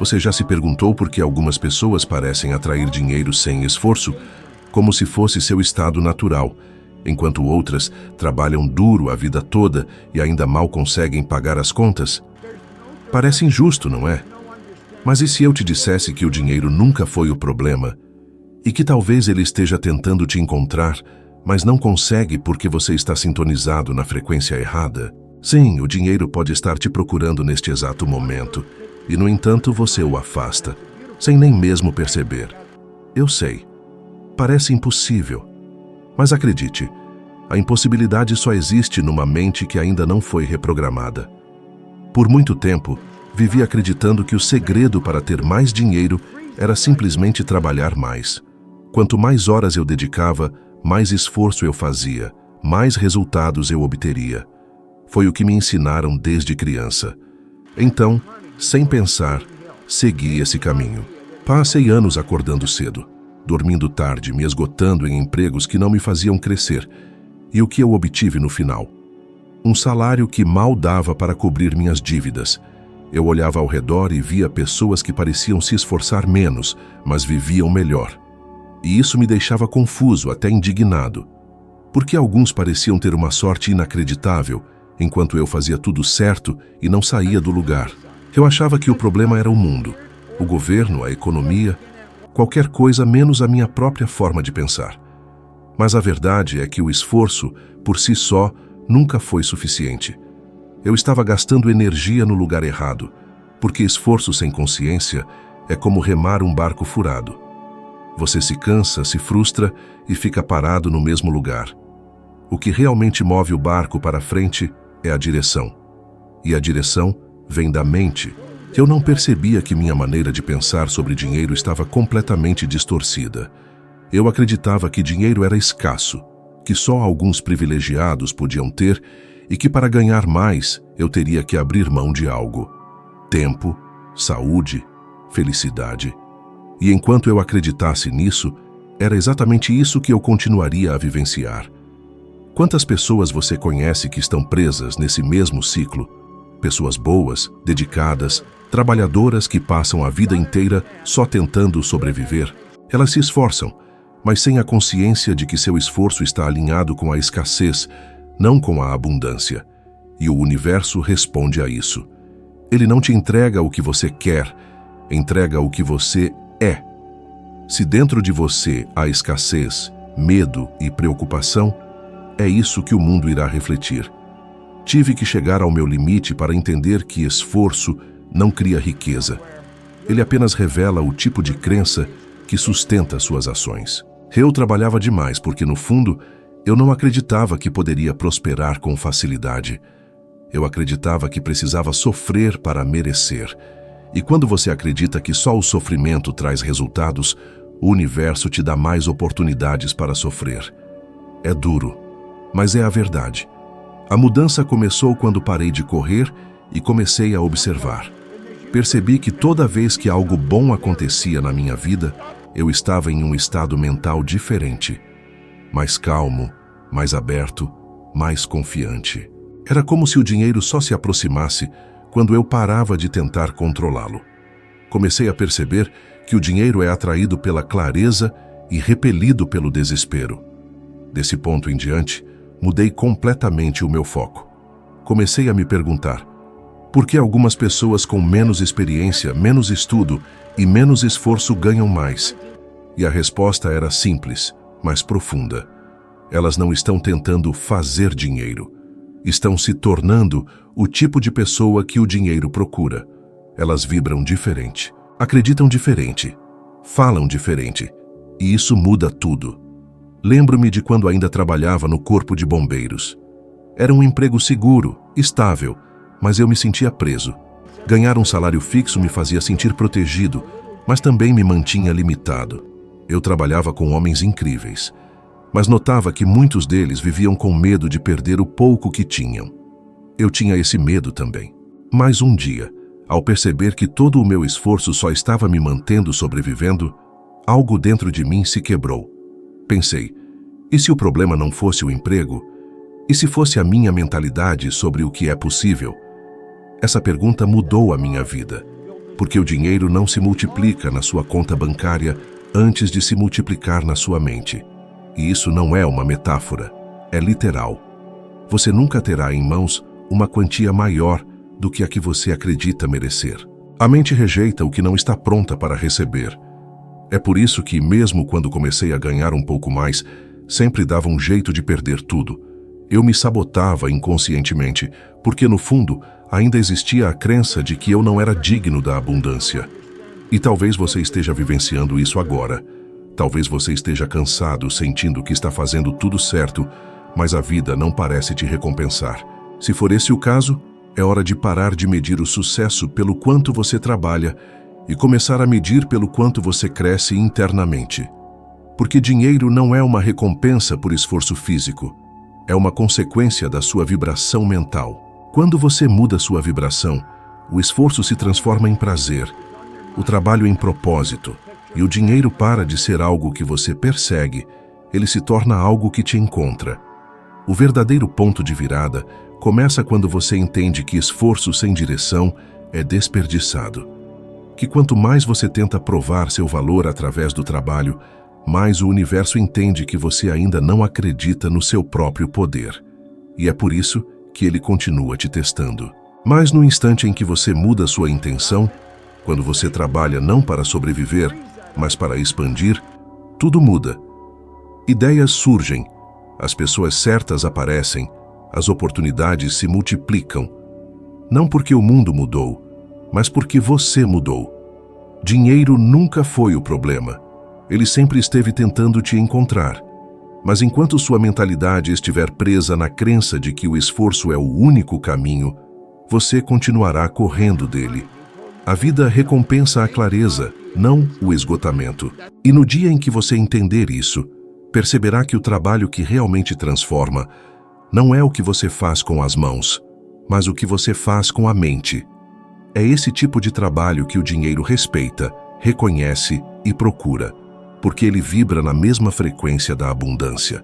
Você já se perguntou por que algumas pessoas parecem atrair dinheiro sem esforço, como se fosse seu estado natural, enquanto outras trabalham duro a vida toda e ainda mal conseguem pagar as contas? Parece injusto, não é? Mas e se eu te dissesse que o dinheiro nunca foi o problema e que talvez ele esteja tentando te encontrar, mas não consegue porque você está sintonizado na frequência errada? Sim, o dinheiro pode estar te procurando neste exato momento e, no entanto, você o afasta, sem nem mesmo perceber. Eu sei, parece impossível, mas acredite, a impossibilidade só existe numa mente que ainda não foi reprogramada. Por muito tempo, vivi acreditando que o segredo para ter mais dinheiro era simplesmente trabalhar mais. Quanto mais horas eu dedicava, mais esforço eu fazia, mais resultados eu obteria. Foi o que me ensinaram desde criança. Então, sem pensar, segui esse caminho. Passei anos acordando cedo, dormindo tarde, me esgotando em empregos que não me faziam crescer. E o que eu obtive no final? Um salário que mal dava para cobrir minhas dívidas. Eu olhava ao redor e via pessoas que pareciam se esforçar menos, mas viviam melhor. E isso me deixava confuso, até indignado. Porque alguns pareciam ter uma sorte inacreditável, enquanto eu fazia tudo certo e não saía do lugar. Eu achava que o problema era o mundo, o governo, a economia, qualquer coisa menos a minha própria forma de pensar. Mas a verdade é que o esforço, por si só, nunca foi suficiente. Eu estava gastando energia no lugar errado, porque esforço sem consciência é como remar um barco furado. Você se cansa, se frustra e fica parado no mesmo lugar. O que realmente move o barco para frente é a direção. E a direção vem da mente. Eu não percebia que minha maneira de pensar sobre dinheiro estava completamente distorcida. Eu acreditava que dinheiro era escasso, que só alguns privilegiados podiam ter e que para ganhar mais eu teria que abrir mão de algo. Tempo, saúde, felicidade. E enquanto eu acreditasse nisso, era exatamente isso que eu continuaria a vivenciar. Quantas pessoas você conhece que estão presas nesse mesmo ciclo? Pessoas boas, dedicadas, trabalhadoras que passam a vida inteira só tentando sobreviver. Elas se esforçam, mas sem a consciência de que seu esforço está alinhado com a escassez, não com a abundância. E o universo responde a isso. Ele não te entrega o que você quer, entrega o que você é. Se dentro de você há escassez, medo e preocupação, é isso que o mundo irá refletir. Tive que chegar ao meu limite para entender que esforço não cria riqueza. Ele apenas revela o tipo de crença que sustenta suas ações. Eu trabalhava demais porque, no fundo, eu não acreditava que poderia prosperar com facilidade. Eu acreditava que precisava sofrer para merecer. E quando você acredita que só o sofrimento traz resultados, o universo te dá mais oportunidades para sofrer. É duro, mas é a verdade. A mudança começou quando parei de correr e comecei a observar. Percebi que toda vez que algo bom acontecia na minha vida, eu estava em um estado mental diferente. Mais calmo, mais aberto, mais confiante. Era como se o dinheiro só se aproximasse quando eu parava de tentar controlá-lo. Comecei a perceber que o dinheiro é atraído pela clareza e repelido pelo desespero. Desse ponto em diante, mudei completamente o meu foco. Comecei a me perguntar: por que algumas pessoas com menos experiência, menos estudo e menos esforço ganham mais? E a resposta era simples, mas profunda. Elas não estão tentando fazer dinheiro. Estão se tornando o tipo de pessoa que o dinheiro procura. Elas vibram diferente, acreditam diferente, falam diferente. E isso muda tudo. Lembro-me de quando ainda trabalhava no Corpo de Bombeiros. Era um emprego seguro, estável, mas eu me sentia preso. Ganhar um salário fixo me fazia sentir protegido, mas também me mantinha limitado. Eu trabalhava com homens incríveis, mas notava que muitos deles viviam com medo de perder o pouco que tinham. Eu tinha esse medo também. Mas um dia, ao perceber que todo o meu esforço só estava me mantendo sobrevivendo, algo dentro de mim se quebrou. Pensei, e se o problema não fosse o emprego? E se fosse a minha mentalidade sobre o que é possível? Essa pergunta mudou a minha vida. porque o dinheiro não se multiplica na sua conta bancária antes de se multiplicar na sua mente. E isso não é uma metáfora, é literal. Você nunca terá em mãos uma quantia maior do que a que você acredita merecer. A mente rejeita o que não está pronta para receber. É por isso que, mesmo quando comecei a ganhar um pouco mais, sempre dava um jeito de perder tudo. Eu me sabotava inconscientemente, porque no fundo ainda existia a crença de que eu não era digno da abundância. E talvez você esteja vivenciando isso agora. Talvez você esteja cansado, sentindo que está fazendo tudo certo, mas a vida não parece te recompensar. Se for esse o caso, é hora de parar de medir o sucesso pelo quanto você trabalha e começar a medir pelo quanto você cresce internamente. Porque dinheiro não é uma recompensa por esforço físico, é uma consequência da sua vibração mental. Quando você muda sua vibração, o esforço se transforma em prazer, o trabalho em propósito, e o dinheiro para de ser algo que você persegue, ele se torna algo que te encontra. O verdadeiro ponto de virada começa quando você entende que esforço sem direção é desperdiçado. Que quanto mais você tenta provar seu valor através do trabalho, mais o universo entende que você ainda não acredita no seu próprio poder. E é por isso que ele continua te testando. Mas no instante em que você muda sua intenção, quando você trabalha não para sobreviver, mas para expandir, tudo muda. Ideias surgem, as pessoas certas aparecem, as oportunidades se multiplicam. Não porque o mundo mudou, mas porque você mudou. Dinheiro nunca foi o problema. Ele sempre esteve tentando te encontrar. Mas enquanto sua mentalidade estiver presa na crença de que o esforço é o único caminho, você continuará correndo dele. A vida recompensa a clareza, não o esgotamento. E no dia em que você entender isso, perceberá que o trabalho que realmente transforma não é o que você faz com as mãos, mas o que você faz com a mente. É esse tipo de trabalho que o dinheiro respeita, reconhece e procura, porque ele vibra na mesma frequência da abundância.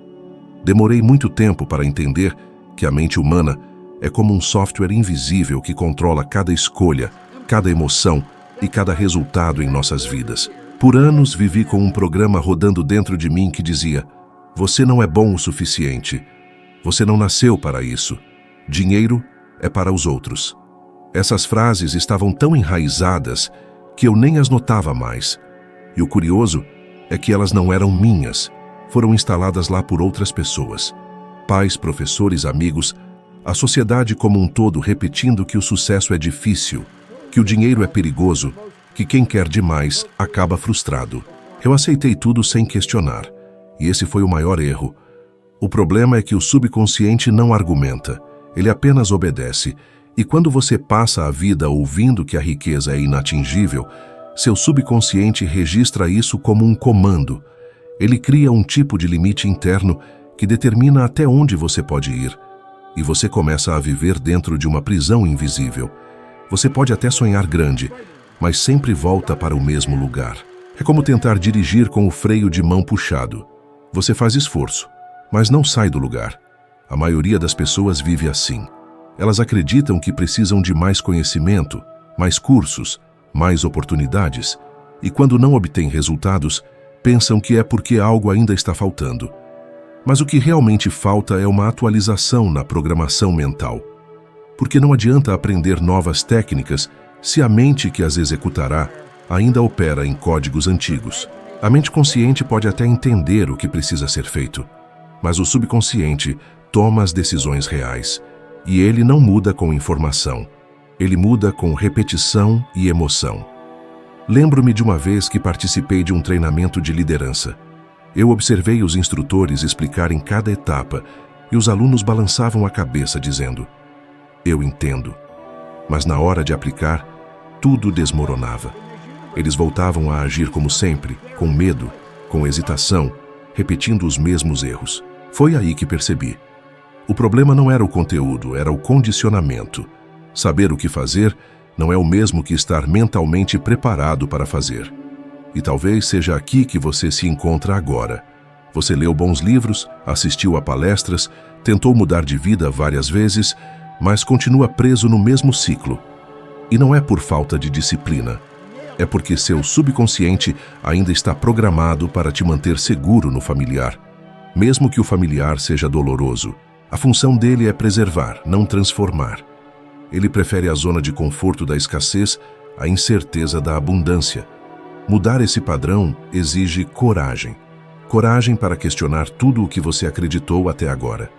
Demorei muito tempo para entender que a mente humana é como um software invisível que controla cada escolha, cada emoção e cada resultado em nossas vidas. Por anos vivi com um programa rodando dentro de mim que dizia: você não é bom o suficiente, você não nasceu para isso, dinheiro é para os outros. Essas frases estavam tão enraizadas que eu nem as notava mais. E o curioso é que elas não eram minhas, foram instaladas lá por outras pessoas. Pais, professores, amigos, a sociedade como um todo repetindo que o sucesso é difícil, que o dinheiro é perigoso, que quem quer demais acaba frustrado. Eu aceitei tudo sem questionar, e esse foi o maior erro. O problema é que o subconsciente não argumenta, ele apenas obedece, e quando você passa a vida ouvindo que a riqueza é inatingível, seu subconsciente registra isso como um comando. Ele cria um tipo de limite interno que determina até onde você pode ir, e você começa a viver dentro de uma prisão invisível. Você pode até sonhar grande, mas sempre volta para o mesmo lugar. É como tentar dirigir com o freio de mão puxado. Você faz esforço, mas não sai do lugar. A maioria das pessoas vive assim. Elas acreditam que precisam de mais conhecimento, mais cursos, mais oportunidades, e quando não obtêm resultados, pensam que é porque algo ainda está faltando. Mas o que realmente falta é uma atualização na programação mental. Porque não adianta aprender novas técnicas se a mente que as executará ainda opera em códigos antigos. A mente consciente pode até entender o que precisa ser feito, mas o subconsciente toma as decisões reais, e ele não muda com informação. Ele muda com repetição e emoção. Lembro-me de uma vez que participei de um treinamento de liderança. Eu observei os instrutores explicarem cada etapa e os alunos balançavam a cabeça dizendo: eu entendo. Mas na hora de aplicar, tudo desmoronava. Eles voltavam a agir como sempre, com medo, com hesitação, repetindo os mesmos erros. Foi aí que percebi. O problema não era o conteúdo, era o condicionamento. Saber o que fazer não é o mesmo que estar mentalmente preparado para fazer. E talvez seja aqui que você se encontra agora. Você leu bons livros, assistiu a palestras, tentou mudar de vida várias vezes, mas continua preso no mesmo ciclo. E não é por falta de disciplina, É porque seu subconsciente ainda está programado para te manter seguro no familiar. Mesmo que o familiar seja doloroso, a função dele é preservar, não transformar. Ele prefere a zona de conforto da escassez à incerteza da abundância. Mudar esse padrão exige coragem. Coragem para questionar tudo o que você acreditou até agora.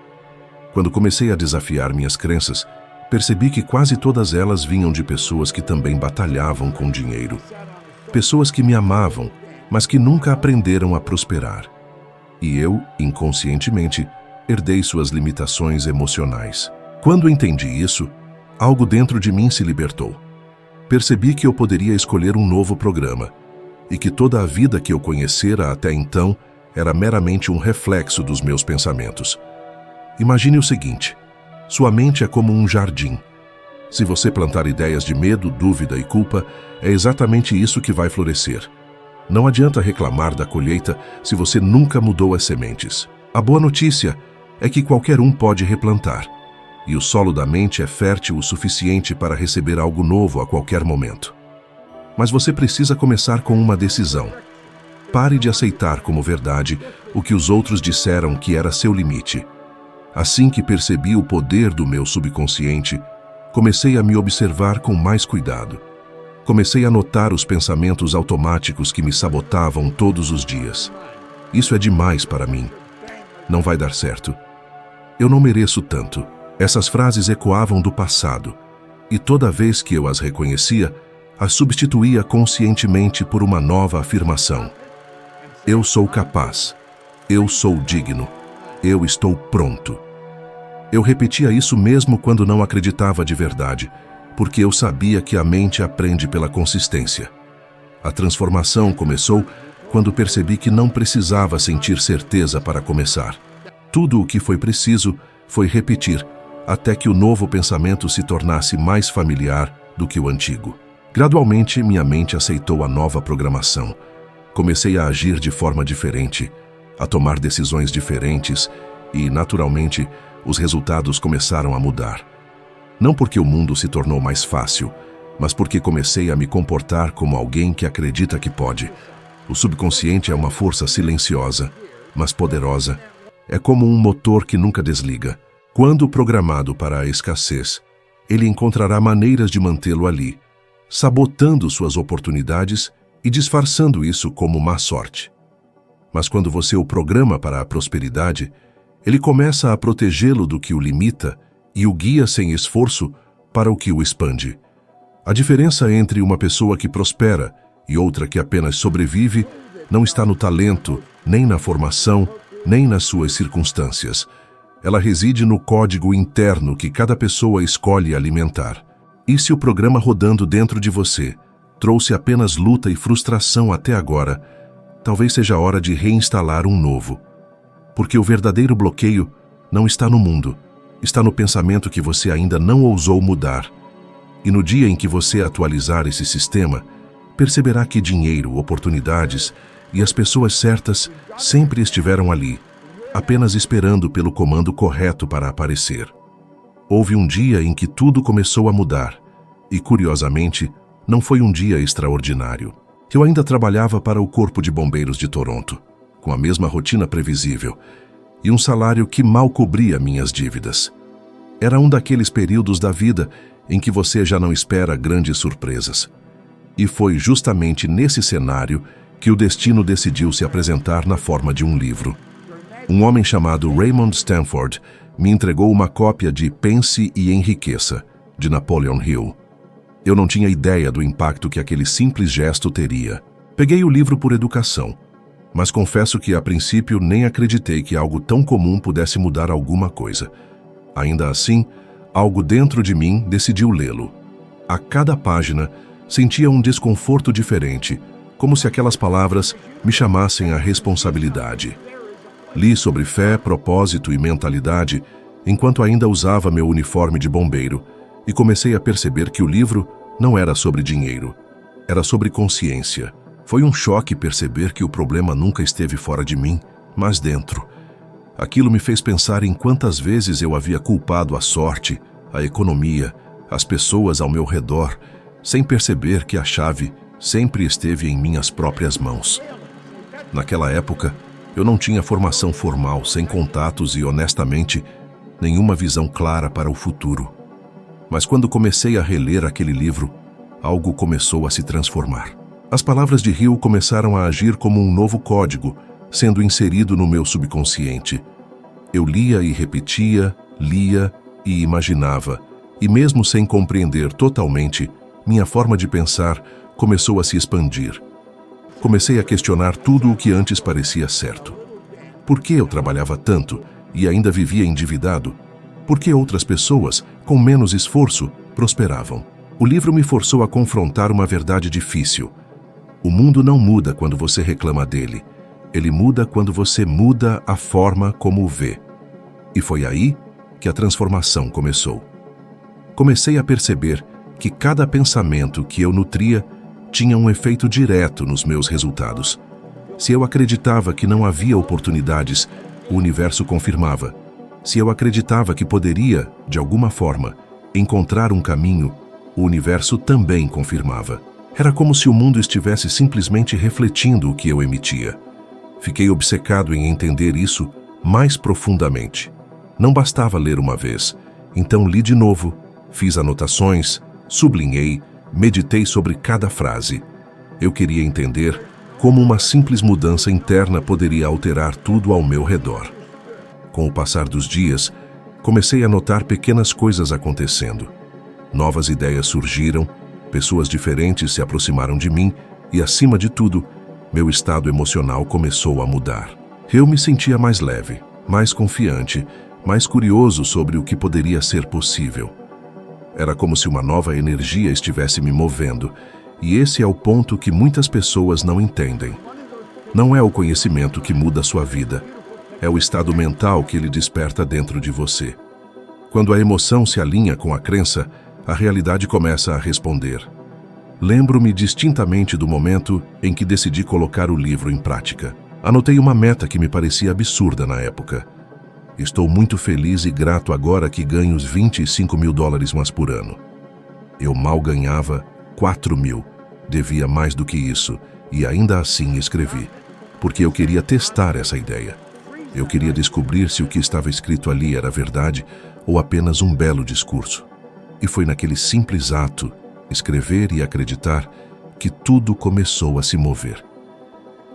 Quando comecei a desafiar minhas crenças, percebi que quase todas elas vinham de pessoas que também batalhavam com dinheiro. Pessoas que me amavam, mas que nunca aprenderam a prosperar. E eu, inconscientemente, herdei suas limitações emocionais. Quando entendi isso, algo dentro de mim se libertou. Percebi que eu poderia escolher um novo programa e que toda a vida que eu conhecera até então era meramente um reflexo dos meus pensamentos. Imagine o seguinte: sua mente é como um jardim. Se você plantar ideias de medo, dúvida e culpa, é exatamente isso que vai florescer. Não adianta reclamar da colheita se você nunca mudou as sementes. A boa notícia é que qualquer um pode replantar, e o solo da mente é fértil o suficiente para receber algo novo a qualquer momento. Mas você precisa começar com uma decisão. Pare de aceitar como verdade o que os outros disseram que era seu limite. Assim que percebi o poder do meu subconsciente, comecei a me observar com mais cuidado. Comecei a notar os pensamentos automáticos que me sabotavam todos os dias. Isso é demais para mim. Não vai dar certo. Eu não mereço tanto. Essas frases ecoavam do passado, e toda vez que eu as reconhecia, as substituía conscientemente por uma nova afirmação. Eu sou capaz. Eu sou digno. Eu estou pronto. Eu repetia isso mesmo quando não acreditava de verdade, porque eu sabia que a mente aprende pela consistência. A transformação começou quando percebi que não precisava sentir certeza para começar. Tudo o que foi preciso foi repetir, até que o novo pensamento se tornasse mais familiar do que o antigo. Gradualmente, minha mente aceitou a nova programação. Comecei a agir de forma diferente, a tomar decisões diferentes e, naturalmente, os resultados começaram a mudar. Não porque o mundo se tornou mais fácil, mas porque comecei a me comportar como alguém que acredita que pode. O subconsciente é uma força silenciosa, mas poderosa. É como um motor que nunca desliga. Quando programado para a escassez, ele encontrará maneiras de mantê-lo ali, sabotando suas oportunidades e disfarçando isso como má sorte. Mas quando você o programa para a prosperidade, ele começa a protegê-lo do que o limita e o guia sem esforço para o que o expande. A diferença entre uma pessoa que prospera e outra que apenas sobrevive não está no talento, nem na formação, nem nas suas circunstâncias. Ela reside no código interno que cada pessoa escolhe alimentar. E se o programa rodando dentro de você trouxe apenas luta e frustração até agora, talvez seja a hora de reinstalar um novo. Porque o verdadeiro bloqueio não está no mundo, está no pensamento que você ainda não ousou mudar. E no dia em que você atualizar esse sistema, perceberá que dinheiro, oportunidades e as pessoas certas sempre estiveram ali, apenas esperando pelo comando correto para aparecer. Houve um dia em que tudo começou a mudar, e curiosamente, não foi um dia extraordinário. Eu ainda trabalhava para o Corpo de Bombeiros de Toronto, com a mesma rotina previsível, e um salário que mal cobria minhas dívidas. Era um daqueles períodos da vida em que você já não espera grandes surpresas. E foi justamente nesse cenário que o destino decidiu se apresentar na forma de um livro. Um homem chamado Raymond Stanford me entregou uma cópia de Pense e Enriqueça, de Napoleon Hill. Eu não tinha ideia do impacto que aquele simples gesto teria. Peguei o livro por educação, mas confesso que a princípio nem acreditei que algo tão comum pudesse mudar alguma coisa. Ainda assim, algo dentro de mim decidiu lê-lo. A cada página, sentia um desconforto diferente, como se aquelas palavras me chamassem à responsabilidade. Li sobre fé, propósito e mentalidade, enquanto ainda usava meu uniforme de bombeiro, e comecei a perceber que o livro não era sobre dinheiro, era sobre consciência. Foi um choque perceber que o problema nunca esteve fora de mim, mas dentro. Aquilo me fez pensar em quantas vezes eu havia culpado a sorte, a economia, as pessoas ao meu redor, sem perceber que a chave sempre esteve em minhas próprias mãos. Naquela época, eu não tinha formação formal, sem contatos e, honestamente, nenhuma visão clara para o futuro. Mas quando comecei a reler aquele livro, algo começou a se transformar. As palavras de Hill começaram a agir como um novo código, sendo inserido no meu subconsciente. Eu lia e repetia, lia e imaginava, e mesmo sem compreender totalmente, minha forma de pensar começou a se expandir. Comecei a questionar tudo o que antes parecia certo. Por que eu trabalhava tanto e ainda vivia endividado? Por que outras pessoas, com menos esforço, prosperavam? O livro me forçou a confrontar uma verdade difícil. O mundo não muda quando você reclama dele. Ele muda quando você muda a forma como o vê. E foi aí que a transformação começou. Comecei a perceber que cada pensamento que eu nutria tinha um efeito direto nos meus resultados. Se eu acreditava que não havia oportunidades, o universo confirmava. Se eu acreditava que poderia, de alguma forma, encontrar um caminho, o universo também confirmava. Era como se o mundo estivesse simplesmente refletindo o que eu emitia. Fiquei obcecado em entender isso mais profundamente. Não bastava ler uma vez, então li de novo, fiz anotações, sublinhei, meditei sobre cada frase. Eu queria entender como uma simples mudança interna poderia alterar tudo ao meu redor. Com o passar dos dias, comecei a notar pequenas coisas acontecendo. Novas ideias surgiram, pessoas diferentes se aproximaram de mim e, acima de tudo, meu estado emocional começou a mudar. Eu me sentia mais leve, mais confiante, mais curioso sobre o que poderia ser possível. Era como se uma nova energia estivesse me movendo, e esse é o ponto que muitas pessoas não entendem. Não é o conhecimento que muda a sua vida, é o estado mental que ele desperta dentro de você. Quando a emoção se alinha com a crença, a realidade começa a responder. Lembro-me distintamente do momento em que decidi colocar o livro em prática. Anotei uma meta que me parecia absurda na época. Estou muito feliz e grato agora que ganho os $25 mil mais por ano. Eu mal ganhava 4 mil, devia mais do que isso, e ainda assim escrevi, porque eu queria testar essa ideia. Eu queria descobrir se o que estava escrito ali era verdade ou apenas um belo discurso. E foi naquele simples ato, escrever e acreditar, que tudo começou a se mover.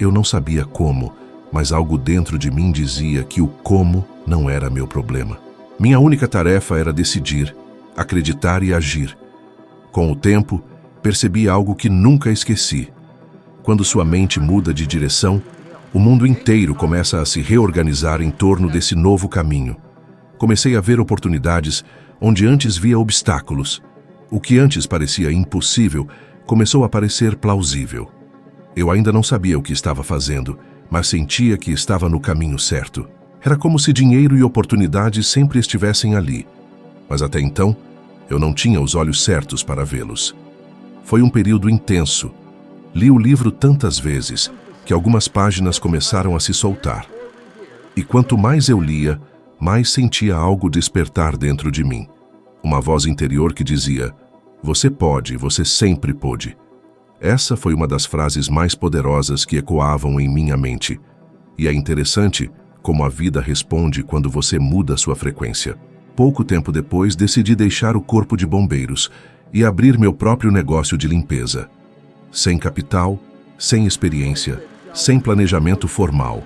Eu não sabia como, mas algo dentro de mim dizia que o como não era meu problema. Minha única tarefa era decidir, acreditar e agir. Com o tempo, percebi algo que nunca esqueci. Quando sua mente muda de direção, o mundo inteiro começa a se reorganizar em torno desse novo caminho. Comecei a ver oportunidades onde antes via obstáculos. O que antes parecia impossível começou a parecer plausível. Eu ainda não sabia o que estava fazendo, mas sentia que estava no caminho certo. Era como se dinheiro e oportunidades sempre estivessem ali. Mas até então, eu não tinha os olhos certos para vê-los. Foi um período intenso. Li o livro tantas vezes que algumas páginas começaram a se soltar. E quanto mais eu lia, mais sentia algo despertar dentro de mim. Uma voz interior que dizia: "Você pode, você sempre pôde." Essa foi uma das frases mais poderosas que ecoavam em minha mente. E é interessante como a vida responde quando você muda sua frequência. Pouco tempo depois, decidi deixar o corpo de bombeiros e abrir meu próprio negócio de limpeza. Sem capital, sem experiência, sem planejamento formal.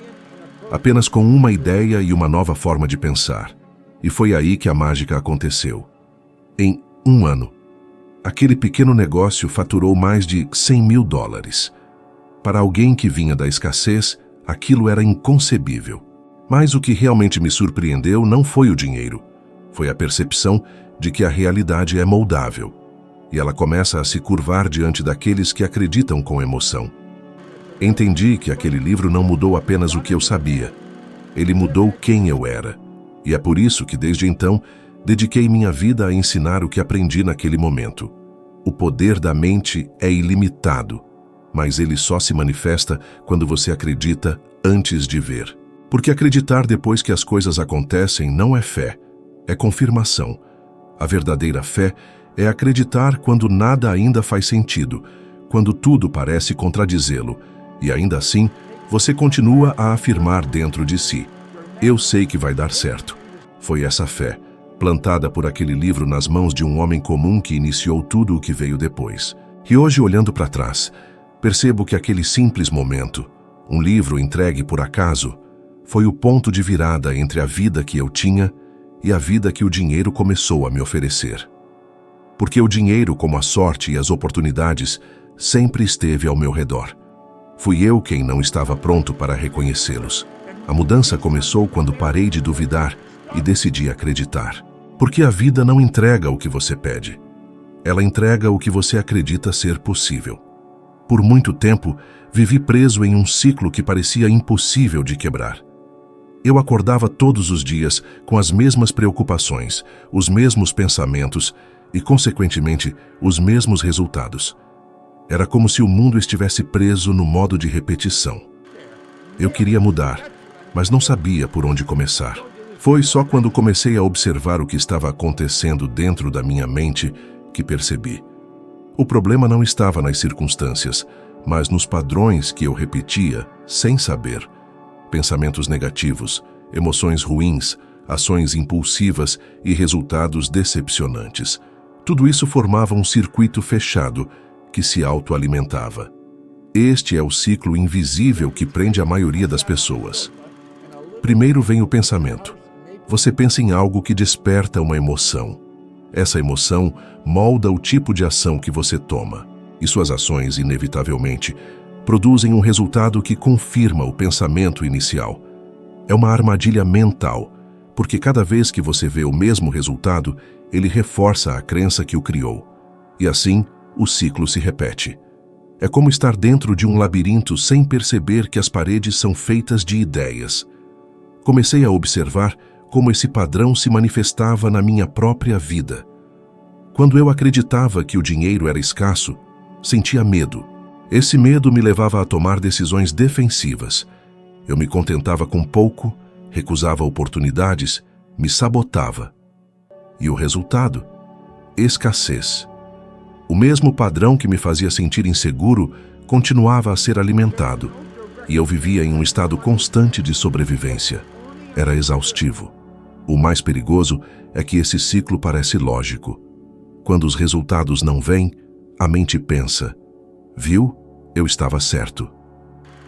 Apenas com uma ideia e uma nova forma de pensar. E foi aí que a mágica aconteceu. Em 1 ano, aquele pequeno negócio faturou mais de $100 mil. Para alguém que vinha da escassez, aquilo era inconcebível. Mas o que realmente me surpreendeu não foi o dinheiro. Foi a percepção de que a realidade é moldável. E ela começa a se curvar diante daqueles que acreditam com emoção. Entendi que aquele livro não mudou apenas o que eu sabia. Ele mudou quem eu era. E é por isso que, desde então, dediquei minha vida a ensinar o que aprendi naquele momento. O poder da mente é ilimitado, mas ele só se manifesta quando você acredita antes de ver. Porque acreditar depois que as coisas acontecem não é fé, é confirmação. A verdadeira fé é acreditar quando nada ainda faz sentido, quando tudo parece contradizê-lo, e ainda assim, você continua a afirmar dentro de si: eu sei que vai dar certo. Foi essa fé, plantada por aquele livro nas mãos de um homem comum, que iniciou tudo o que veio depois. E hoje, olhando para trás, percebo que aquele simples momento, um livro entregue por acaso, foi o ponto de virada entre a vida que eu tinha e a vida que o dinheiro começou a me oferecer. Porque o dinheiro, como a sorte e as oportunidades, sempre esteve ao meu redor. Fui eu quem não estava pronto para reconhecê-los. A mudança começou quando parei de duvidar e decidi acreditar. Porque a vida não entrega o que você pede. Ela entrega o que você acredita ser possível. Por muito tempo, vivi preso em um ciclo que parecia impossível de quebrar. Eu acordava todos os dias com as mesmas preocupações, os mesmos pensamentos e, consequentemente, os mesmos resultados. Era como se o mundo estivesse preso no modo de repetição. Eu queria mudar, mas não sabia por onde começar. Foi só quando comecei a observar o que estava acontecendo dentro da minha mente que percebi. O problema não estava nas circunstâncias, mas nos padrões que eu repetia sem saber. Pensamentos negativos, emoções ruins, ações impulsivas e resultados decepcionantes. Tudo isso formava um circuito fechado que se autoalimentava. Este é o ciclo invisível que prende a maioria das pessoas. Primeiro vem o pensamento. Você pensa em algo que desperta uma emoção. Essa emoção molda o tipo de ação que você toma, e suas ações, inevitavelmente, produzem um resultado que confirma o pensamento inicial. É uma armadilha mental, porque cada vez que você vê o mesmo resultado, ele reforça a crença que o criou. E assim, o ciclo se repete. É como estar dentro de um labirinto sem perceber que as paredes são feitas de ideias. Comecei a observar como esse padrão se manifestava na minha própria vida. Quando eu acreditava que o dinheiro era escasso, sentia medo. Esse medo me levava a tomar decisões defensivas. Eu me contentava com pouco, recusava oportunidades, me sabotava. E o resultado? Escassez. O mesmo padrão que me fazia sentir inseguro continuava a ser alimentado, e eu vivia em um estado constante de sobrevivência. Era exaustivo. O mais perigoso é que esse ciclo parece lógico. Quando os resultados não vêm, a mente pensa: viu? Eu estava certo.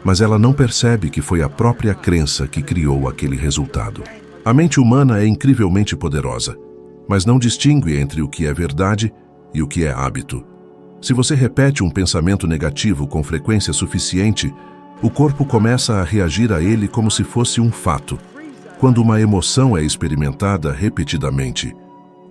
Mas ela não percebe que foi a própria crença que criou aquele resultado. A mente humana é incrivelmente poderosa, mas não distingue entre o que é verdade e o que é hábito. Se você repete um pensamento negativo com frequência suficiente, o corpo começa a reagir a ele como se fosse um fato. Quando uma emoção é experimentada repetidamente,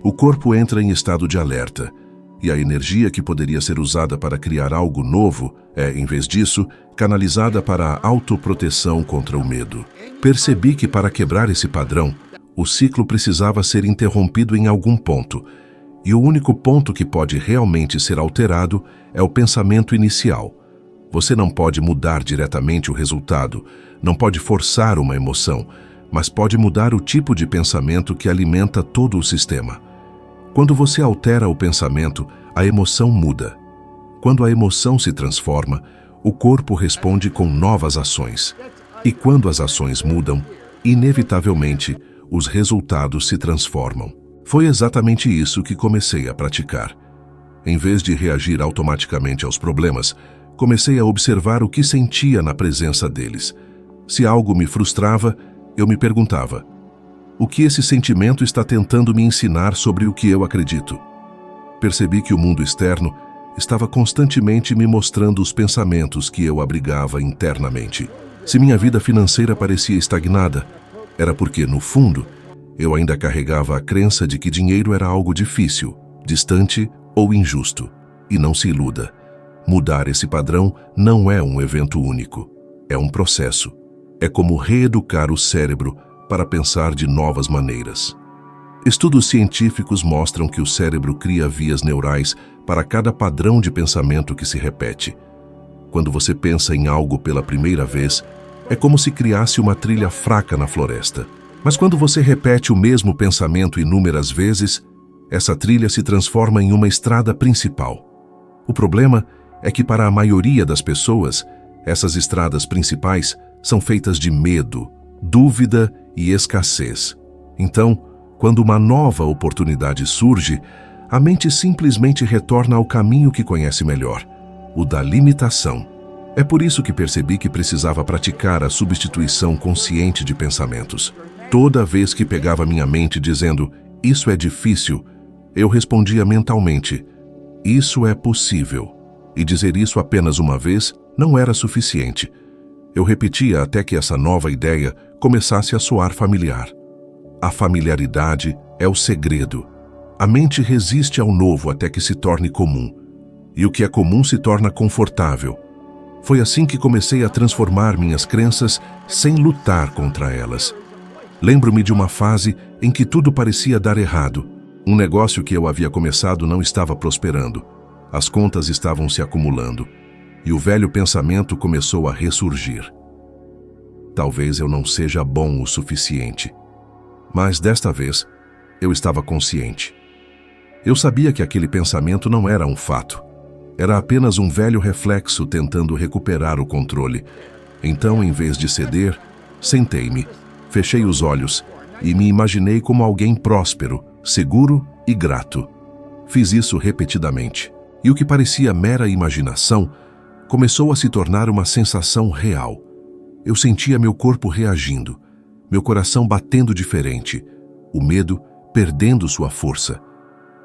o corpo entra em estado de alerta, e a energia que poderia ser usada para criar algo novo é, em vez disso, canalizada para a autoproteção contra o medo. Percebi que para quebrar esse padrão, o ciclo precisava ser interrompido em algum ponto, e o único ponto que pode realmente ser alterado é o pensamento inicial. Você não pode mudar diretamente o resultado, não pode forçar uma emoção, mas pode mudar o tipo de pensamento que alimenta todo o sistema. Quando você altera o pensamento, a emoção muda. Quando a emoção se transforma, o corpo responde com novas ações. E quando as ações mudam, inevitavelmente, os resultados se transformam. Foi exatamente isso que comecei a praticar. Em vez de reagir automaticamente aos problemas, comecei a observar o que sentia na presença deles. Se algo me frustrava, eu me perguntava: o que esse sentimento está tentando me ensinar sobre o que eu acredito? Percebi que o mundo externo estava constantemente me mostrando os pensamentos que eu abrigava internamente. Se minha vida financeira parecia estagnada, era porque, no fundo, eu ainda carregava a crença de que dinheiro era algo difícil, distante ou injusto. E não se iluda. Mudar esse padrão não é um evento único. É um processo. É como reeducar o cérebro para pensar de novas maneiras. Estudos científicos mostram que o cérebro cria vias neurais para cada padrão de pensamento que se repete. Quando você pensa em algo pela primeira vez, é como se criasse uma trilha fraca na floresta. Mas quando você repete o mesmo pensamento inúmeras vezes, essa trilha se transforma em uma estrada principal. O problema é que para a maioria das pessoas, essas estradas principais são feitas de medo, dúvida e escassez. Então, quando uma nova oportunidade surge, a mente simplesmente retorna ao caminho que conhece melhor, o da limitação. É por isso que percebi que precisava praticar a substituição consciente de pensamentos. Toda vez que pegava minha mente dizendo, isso é difícil, eu respondia mentalmente, isso é possível. E dizer isso apenas uma vez não era suficiente. Eu repetia até que essa nova ideia começasse a soar familiar. A familiaridade é o segredo. A mente resiste ao novo até que se torne comum. E o que é comum se torna confortável. Foi assim que comecei a transformar minhas crenças sem lutar contra elas. Lembro-me de uma fase em que tudo parecia dar errado. Um negócio que eu havia começado não estava prosperando. As contas estavam se acumulando. E o velho pensamento começou a ressurgir. Talvez eu não seja bom o suficiente. Mas desta vez, eu estava consciente. Eu sabia que aquele pensamento não era um fato. Era apenas um velho reflexo tentando recuperar o controle. Então, em vez de ceder, sentei-me, fechei os olhos e me imaginei como alguém próspero, seguro e grato. Fiz isso repetidamente. E o que parecia mera imaginação começou a se tornar uma sensação real. Eu sentia meu corpo reagindo, meu coração batendo diferente, o medo perdendo sua força.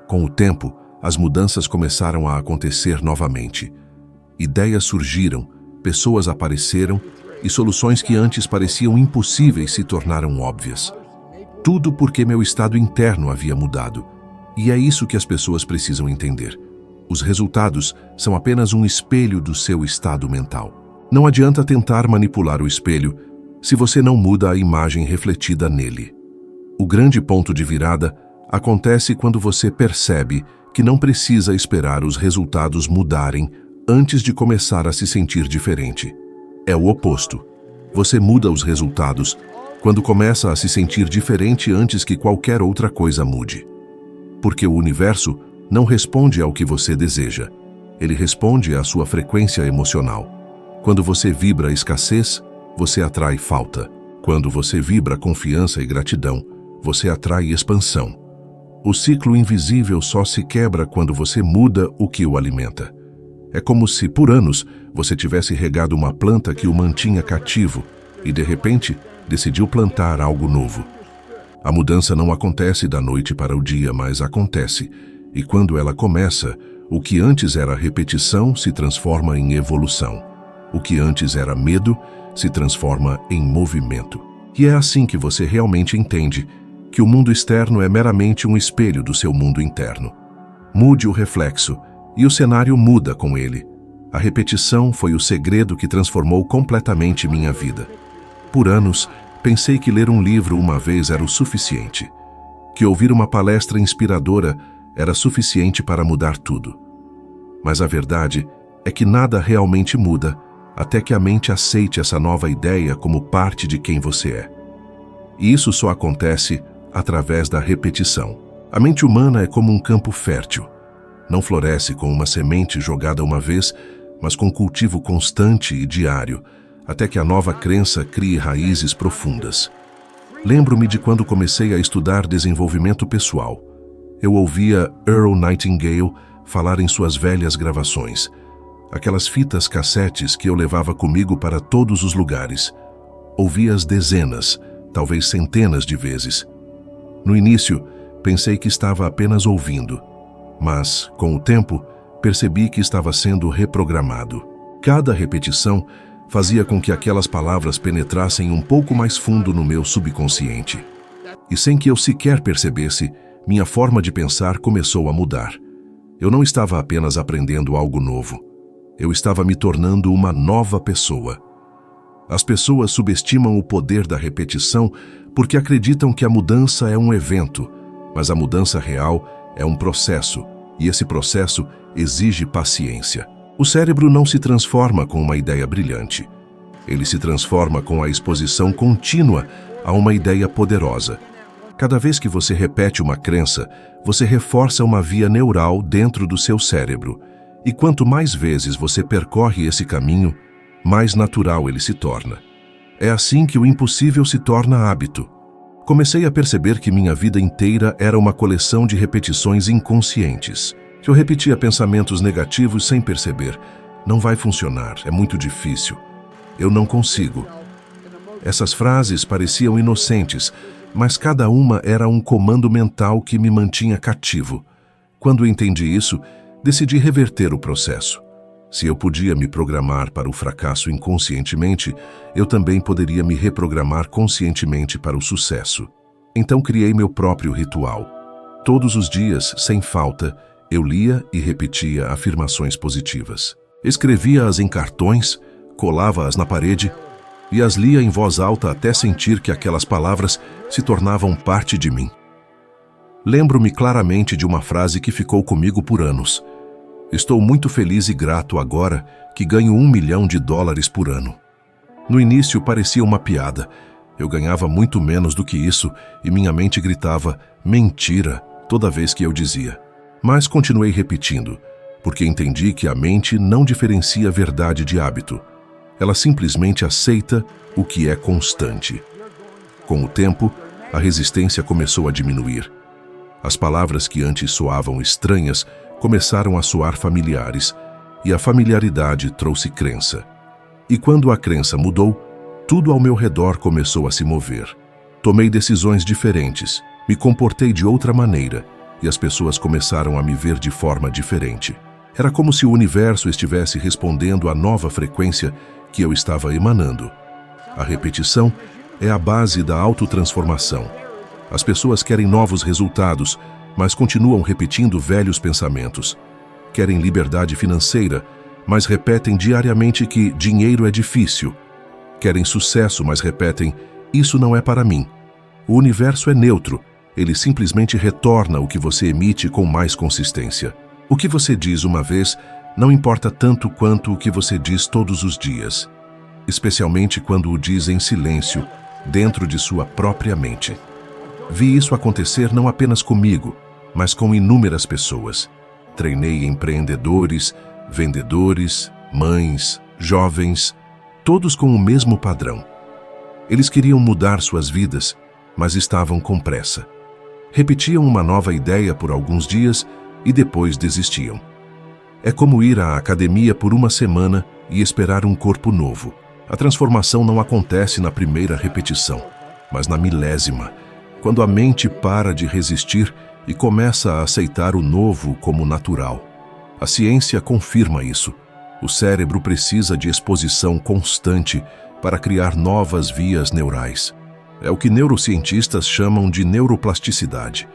Com o tempo, as mudanças começaram a acontecer novamente. Ideias surgiram, pessoas apareceram e soluções que antes pareciam impossíveis se tornaram óbvias. Tudo porque meu estado interno havia mudado. E é isso que as pessoas precisam entender. Os resultados são apenas um espelho do seu estado mental. Não adianta tentar manipular o espelho se você não muda a imagem refletida nele. O grande ponto de virada acontece quando você percebe que não precisa esperar os resultados mudarem antes de começar a se sentir diferente. É o oposto. Você muda os resultados quando começa a se sentir diferente antes que qualquer outra coisa mude. Porque o universo não responde ao que você deseja. Ele responde à sua frequência emocional. Quando você vibra escassez, você atrai falta. Quando você vibra confiança e gratidão, você atrai expansão. O ciclo invisível só se quebra quando você muda o que o alimenta. É como se, por anos, você tivesse regado uma planta que o mantinha cativo e, de repente, decidiu plantar algo novo. A mudança não acontece da noite para o dia, mas acontece. E quando ela começa, o que antes era repetição se transforma em evolução. O que antes era medo se transforma em movimento. E é assim que você realmente entende que o mundo externo é meramente um espelho do seu mundo interno. Mude o reflexo e o cenário muda com ele. A repetição foi o segredo que transformou completamente minha vida. Por anos, pensei que ler um livro uma vez era o suficiente, que ouvir uma palestra inspiradora era suficiente para mudar tudo. Mas a verdade é que nada realmente muda até que a mente aceite essa nova ideia como parte de quem você é. E isso só acontece através da repetição. A mente humana é como um campo fértil. Não floresce com uma semente jogada uma vez, mas com cultivo constante e diário, até que a nova crença crie raízes profundas. Lembro-me de quando comecei a estudar desenvolvimento pessoal. Eu ouvia Earl Nightingale falar em suas velhas gravações, aquelas fitas cassetes que eu levava comigo para todos os lugares. Ouvi-as dezenas, talvez centenas de vezes. No início, pensei que estava apenas ouvindo, mas, com o tempo, percebi que estava sendo reprogramado. Cada repetição fazia com que aquelas palavras penetrassem um pouco mais fundo no meu subconsciente. E sem que eu sequer percebesse, minha forma de pensar começou a mudar. Eu não estava apenas aprendendo algo novo. Eu estava me tornando uma nova pessoa. As pessoas subestimam o poder da repetição porque acreditam que a mudança é um evento, mas a mudança real é um processo, e esse processo exige paciência. O cérebro não se transforma com uma ideia brilhante. Ele se transforma com a exposição contínua a uma ideia poderosa. Cada vez que você repete uma crença, você reforça uma via neural dentro do seu cérebro, E quanto mais vezes você percorre esse caminho, mais natural ele se torna. É assim que o impossível se torna hábito. Comecei a perceber que minha vida inteira era uma coleção de repetições inconscientes. Eu repetia pensamentos negativos sem perceber. Não vai funcionar, é muito difícil. Eu não consigo. Essas frases pareciam inocentes, mas cada uma era um comando mental que me mantinha cativo. Quando entendi isso, decidi reverter o processo. Se eu podia me programar para o fracasso inconscientemente, eu também poderia me reprogramar conscientemente para o sucesso. Então criei meu próprio ritual. Todos os dias, sem falta, eu lia e repetia afirmações positivas. Escrevia-as em cartões, colava-as na parede e as lia em voz alta até sentir que aquelas palavras se tornavam parte de mim. Lembro-me claramente de uma frase que ficou comigo por anos. Estou muito feliz e grato agora que ganho $1 milhão por ano. No início parecia uma piada. Eu ganhava muito menos do que isso e minha mente gritava mentira toda vez que eu dizia. Mas continuei repetindo, porque entendi que a mente não diferencia verdade de hábito. Ela simplesmente aceita o que é constante. Com o tempo, a resistência começou a diminuir. As palavras que antes soavam estranhas começaram a soar familiares, e a familiaridade trouxe crença. E quando a crença mudou, tudo ao meu redor começou a se mover. Tomei decisões diferentes, me comportei de outra maneira, e as pessoas começaram a me ver de forma diferente. Era como se o universo estivesse respondendo à nova frequência que eu estava emanando. A repetição é a base da autotransformação. As pessoas querem novos resultados, mas continuam repetindo velhos pensamentos. Querem liberdade financeira, mas repetem diariamente que dinheiro é difícil. Querem sucesso, mas repetem, isso não é para mim. O universo é neutro, ele simplesmente retorna o que você emite com mais consistência. O que você diz uma vez não importa tanto quanto o que você diz todos os dias, especialmente quando o diz em silêncio, dentro de sua própria mente. Vi isso acontecer não apenas comigo, mas com inúmeras pessoas. Treinei empreendedores, vendedores, mães, jovens, todos com o mesmo padrão. Eles queriam mudar suas vidas, mas estavam com pressa. Repetiam uma nova ideia por alguns dias e depois desistiam. É como ir à academia por uma semana e esperar um corpo novo. A transformação não acontece na primeira repetição, mas na milésima, quando a mente para de resistir e começa a aceitar o novo como natural. A ciência confirma isso. O cérebro precisa de exposição constante para criar novas vias neurais. É o que neurocientistas chamam de neuroplasticidade,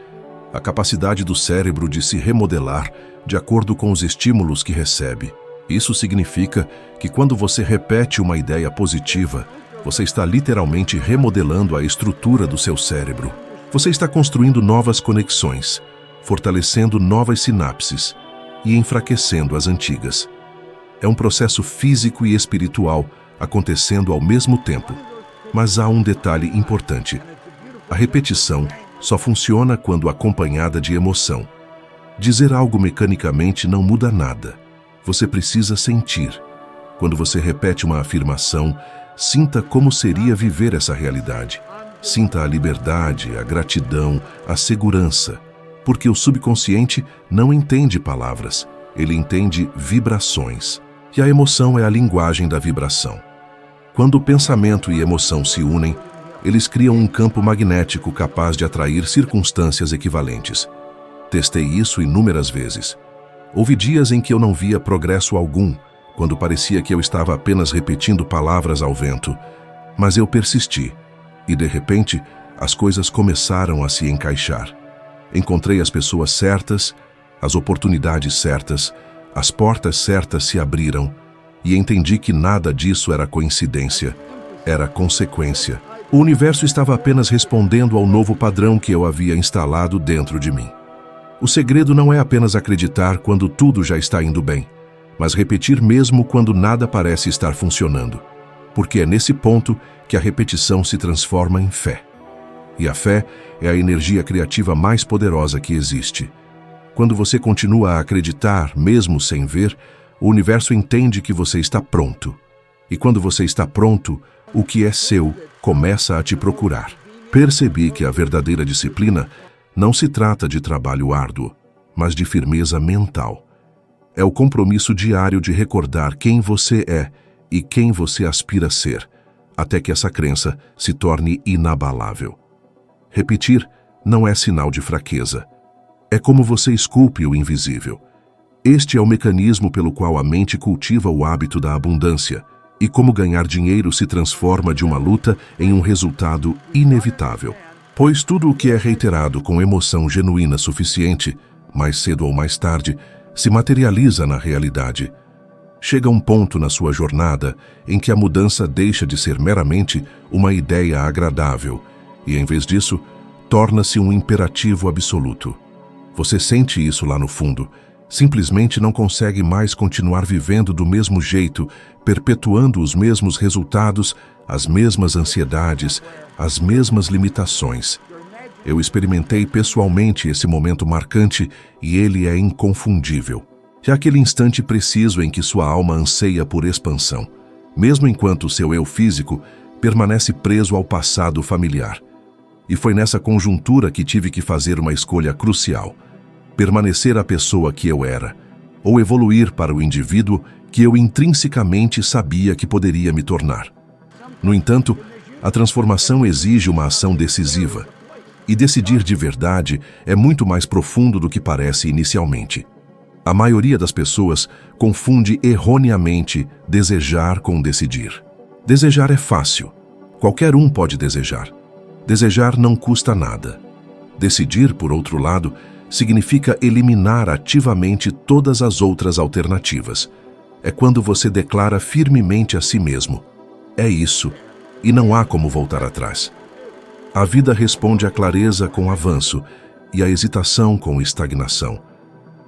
a capacidade do cérebro de se remodelar de acordo com os estímulos que recebe. Isso significa que quando você repete uma ideia positiva, você está literalmente remodelando a estrutura do seu cérebro. Você está construindo novas conexões, fortalecendo novas sinapses e enfraquecendo as antigas. É um processo físico e espiritual acontecendo ao mesmo tempo. Mas há um detalhe importante. A repetição só funciona quando acompanhada de emoção. Dizer algo mecanicamente não muda nada. Você precisa sentir. Quando você repete uma afirmação, sinta como seria viver essa realidade. Sinta a liberdade, a gratidão, a segurança. Porque o subconsciente não entende palavras, ele entende vibrações. E a emoção é a linguagem da vibração. Quando o pensamento e emoção se unem, eles criam um campo magnético capaz de atrair circunstâncias equivalentes. Testei isso inúmeras vezes. Houve dias em que eu não via progresso algum, quando parecia que eu estava apenas repetindo palavras ao vento, mas eu persisti, e de repente as coisas começaram a se encaixar. Encontrei as pessoas certas, as oportunidades certas, as portas certas se abriram, e entendi que nada disso era coincidência, era consequência. O universo estava apenas respondendo ao novo padrão que eu havia instalado dentro de mim. O segredo não é apenas acreditar quando tudo já está indo bem, mas repetir mesmo quando nada parece estar funcionando, porque é nesse ponto que a repetição se transforma em fé. E a fé é a energia criativa mais poderosa que existe. Quando você continua a acreditar, mesmo sem ver, o universo entende que você está pronto. E quando você está pronto, o que é seu começa a te procurar. Percebi que a verdadeira disciplina não se trata de trabalho árduo, mas de firmeza mental. É o compromisso diário de recordar quem você é e quem você aspira a ser, até que essa crença se torne inabalável. Repetir não é sinal de fraqueza. É como você esculpe o invisível. Este é o mecanismo pelo qual a mente cultiva o hábito da abundância e como ganhar dinheiro se transforma de uma luta em um resultado inevitável. Pois tudo o que é reiterado com emoção genuína suficiente, mais cedo ou mais tarde, se materializa na realidade. Chega um ponto na sua jornada em que a mudança deixa de ser meramente uma ideia agradável e, em vez disso, torna-se um imperativo absoluto. Você sente isso lá no fundo. Simplesmente não consegue mais continuar vivendo do mesmo jeito, perpetuando os mesmos resultados, as mesmas ansiedades, as mesmas limitações. Eu experimentei pessoalmente esse momento marcante e ele é inconfundível. É aquele instante preciso em que sua alma anseia por expansão, mesmo enquanto seu eu físico permanece preso ao passado familiar. E foi nessa conjuntura que tive que fazer uma escolha crucial: permanecer a pessoa que eu era, ou evoluir para o indivíduo que eu intrinsecamente sabia que poderia me tornar. No entanto, a transformação exige uma ação decisiva, e decidir de verdade é muito mais profundo do que parece inicialmente. A maioria das pessoas confunde erroneamente desejar com decidir. Desejar é fácil. Qualquer um pode desejar. Desejar não custa nada. Decidir, por outro lado, significa eliminar ativamente todas as outras alternativas. É quando você declara firmemente a si mesmo: é isso, e não há como voltar atrás. A vida responde à clareza com avanço e à hesitação com estagnação.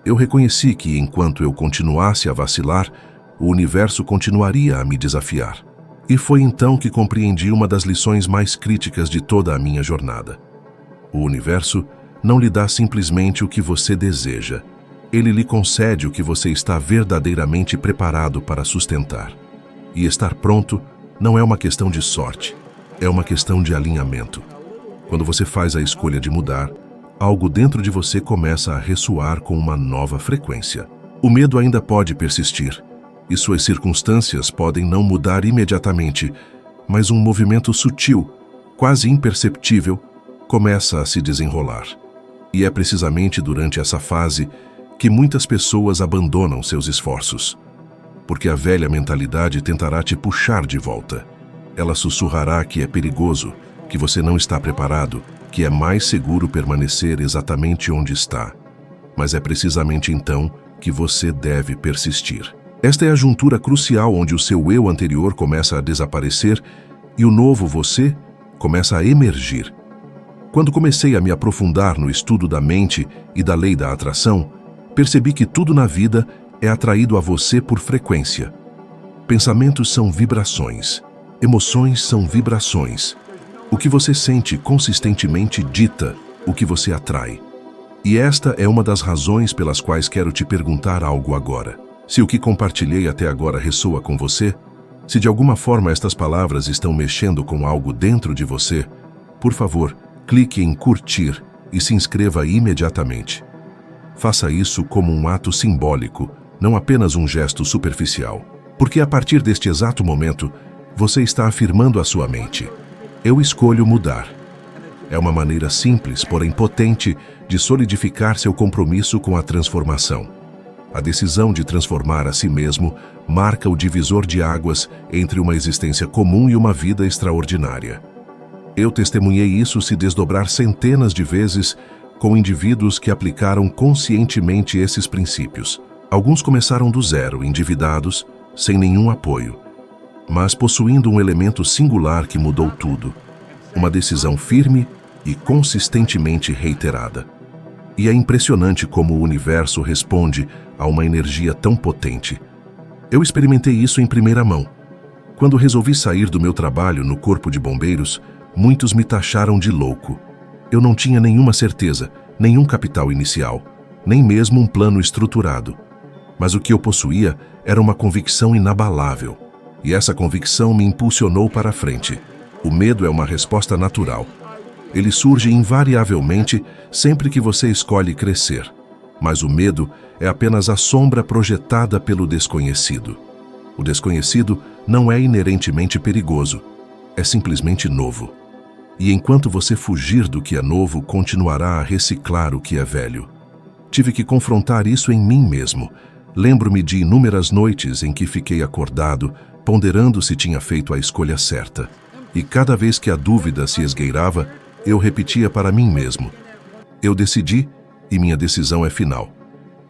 Eu reconheci que, enquanto eu continuasse a vacilar, o universo continuaria a me desafiar. E foi então que compreendi uma das lições mais críticas de toda a minha jornada. O universo não lhe dá simplesmente o que você deseja. Ele lhe concede o que você está verdadeiramente preparado para sustentar. E estar pronto não é uma questão de sorte, é uma questão de alinhamento. Quando você faz a escolha de mudar, algo dentro de você começa a ressoar com uma nova frequência. O medo ainda pode persistir, e suas circunstâncias podem não mudar imediatamente, mas um movimento sutil, quase imperceptível, começa a se desenrolar. E é precisamente durante essa fase que muitas pessoas abandonam seus esforços. Porque a velha mentalidade tentará te puxar de volta. Ela sussurrará que é perigoso, que você não está preparado, que é mais seguro permanecer exatamente onde está. Mas é precisamente então que você deve persistir. Esta é a juntura crucial onde o seu eu anterior começa a desaparecer e o novo você começa a emergir. Quando comecei a me aprofundar no estudo da mente e da lei da atração, percebi que tudo na vida é atraído a você por frequência. Pensamentos são vibrações, emoções são vibrações. O que você sente consistentemente dita o que você atrai. E esta é uma das razões pelas quais quero te perguntar algo agora. Se o que compartilhei até agora ressoa com você, se de alguma forma estas palavras estão mexendo com algo dentro de você, por favor, clique em curtir e se inscreva imediatamente. Faça isso como um ato simbólico, não apenas um gesto superficial. Porque a partir deste exato momento, você está afirmando à sua mente: eu escolho mudar. É uma maneira simples, porém potente, de solidificar seu compromisso com a transformação. A decisão de transformar a si mesmo marca o divisor de águas entre uma existência comum e uma vida extraordinária. Eu testemunhei isso se desdobrar centenas de vezes com indivíduos que aplicaram conscientemente esses princípios. Alguns começaram do zero, endividados, sem nenhum apoio, mas possuindo um elemento singular que mudou tudo: uma decisão firme e consistentemente reiterada. E é impressionante como o universo responde a uma energia tão potente. Eu experimentei isso em primeira mão. Quando resolvi sair do meu trabalho no Corpo de Bombeiros, muitos me taxaram de louco. Eu não tinha nenhuma certeza, nenhum capital inicial, nem mesmo um plano estruturado. Mas o que eu possuía era uma convicção inabalável. E essa convicção me impulsionou para a frente. O medo é uma resposta natural. Ele surge invariavelmente sempre que você escolhe crescer. Mas o medo é apenas a sombra projetada pelo desconhecido. O desconhecido não é inerentemente perigoso, é simplesmente novo. E enquanto você fugir do que é novo, continuará a reciclar o que é velho. Tive que confrontar isso em mim mesmo. Lembro-me de inúmeras noites em que fiquei acordado, ponderando se tinha feito a escolha certa. E cada vez que a dúvida se esgueirava, eu repetia para mim mesmo: eu decidi e minha decisão é final.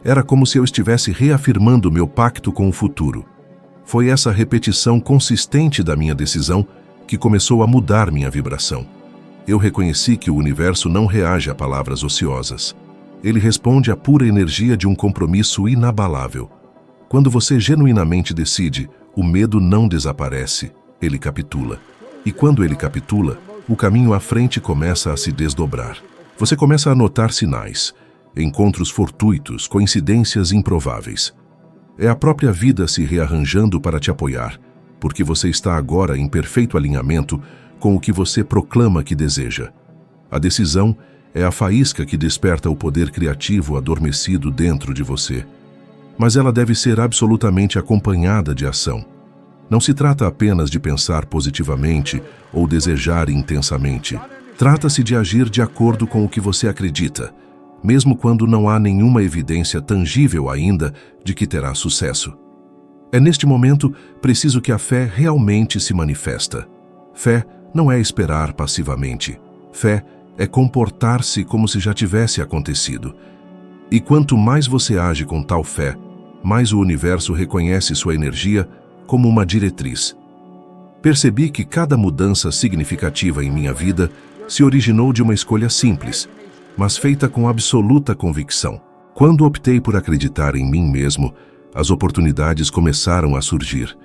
Era como se eu estivesse reafirmando meu pacto com o futuro. Foi essa repetição consistente da minha decisão que começou a mudar minha vibração. Eu reconheci que o universo não reage a palavras ociosas. Ele responde à pura energia de um compromisso inabalável. Quando você genuinamente decide, o medo não desaparece, ele capitula. E quando ele capitula, o caminho à frente começa a se desdobrar. Você começa a notar sinais, encontros fortuitos, coincidências improváveis. É a própria vida se rearranjando para te apoiar, porque você está agora em perfeito alinhamento com o que você proclama que deseja. A decisão é a faísca que desperta o poder criativo adormecido dentro de você. Mas ela deve ser absolutamente acompanhada de ação. Não se trata apenas de pensar positivamente ou desejar intensamente. Trata-se de agir de acordo com o que você acredita, mesmo quando não há nenhuma evidência tangível ainda de que terá sucesso. É neste momento preciso que a fé realmente se manifesta. Fé não é esperar passivamente. Fé é comportar-se como se já tivesse acontecido. E quanto mais você age com tal fé, mais o universo reconhece sua energia como uma diretriz. Percebi que cada mudança significativa em minha vida se originou de uma escolha simples, mas feita com absoluta convicção. Quando optei por acreditar em mim mesmo, as oportunidades começaram a surgir.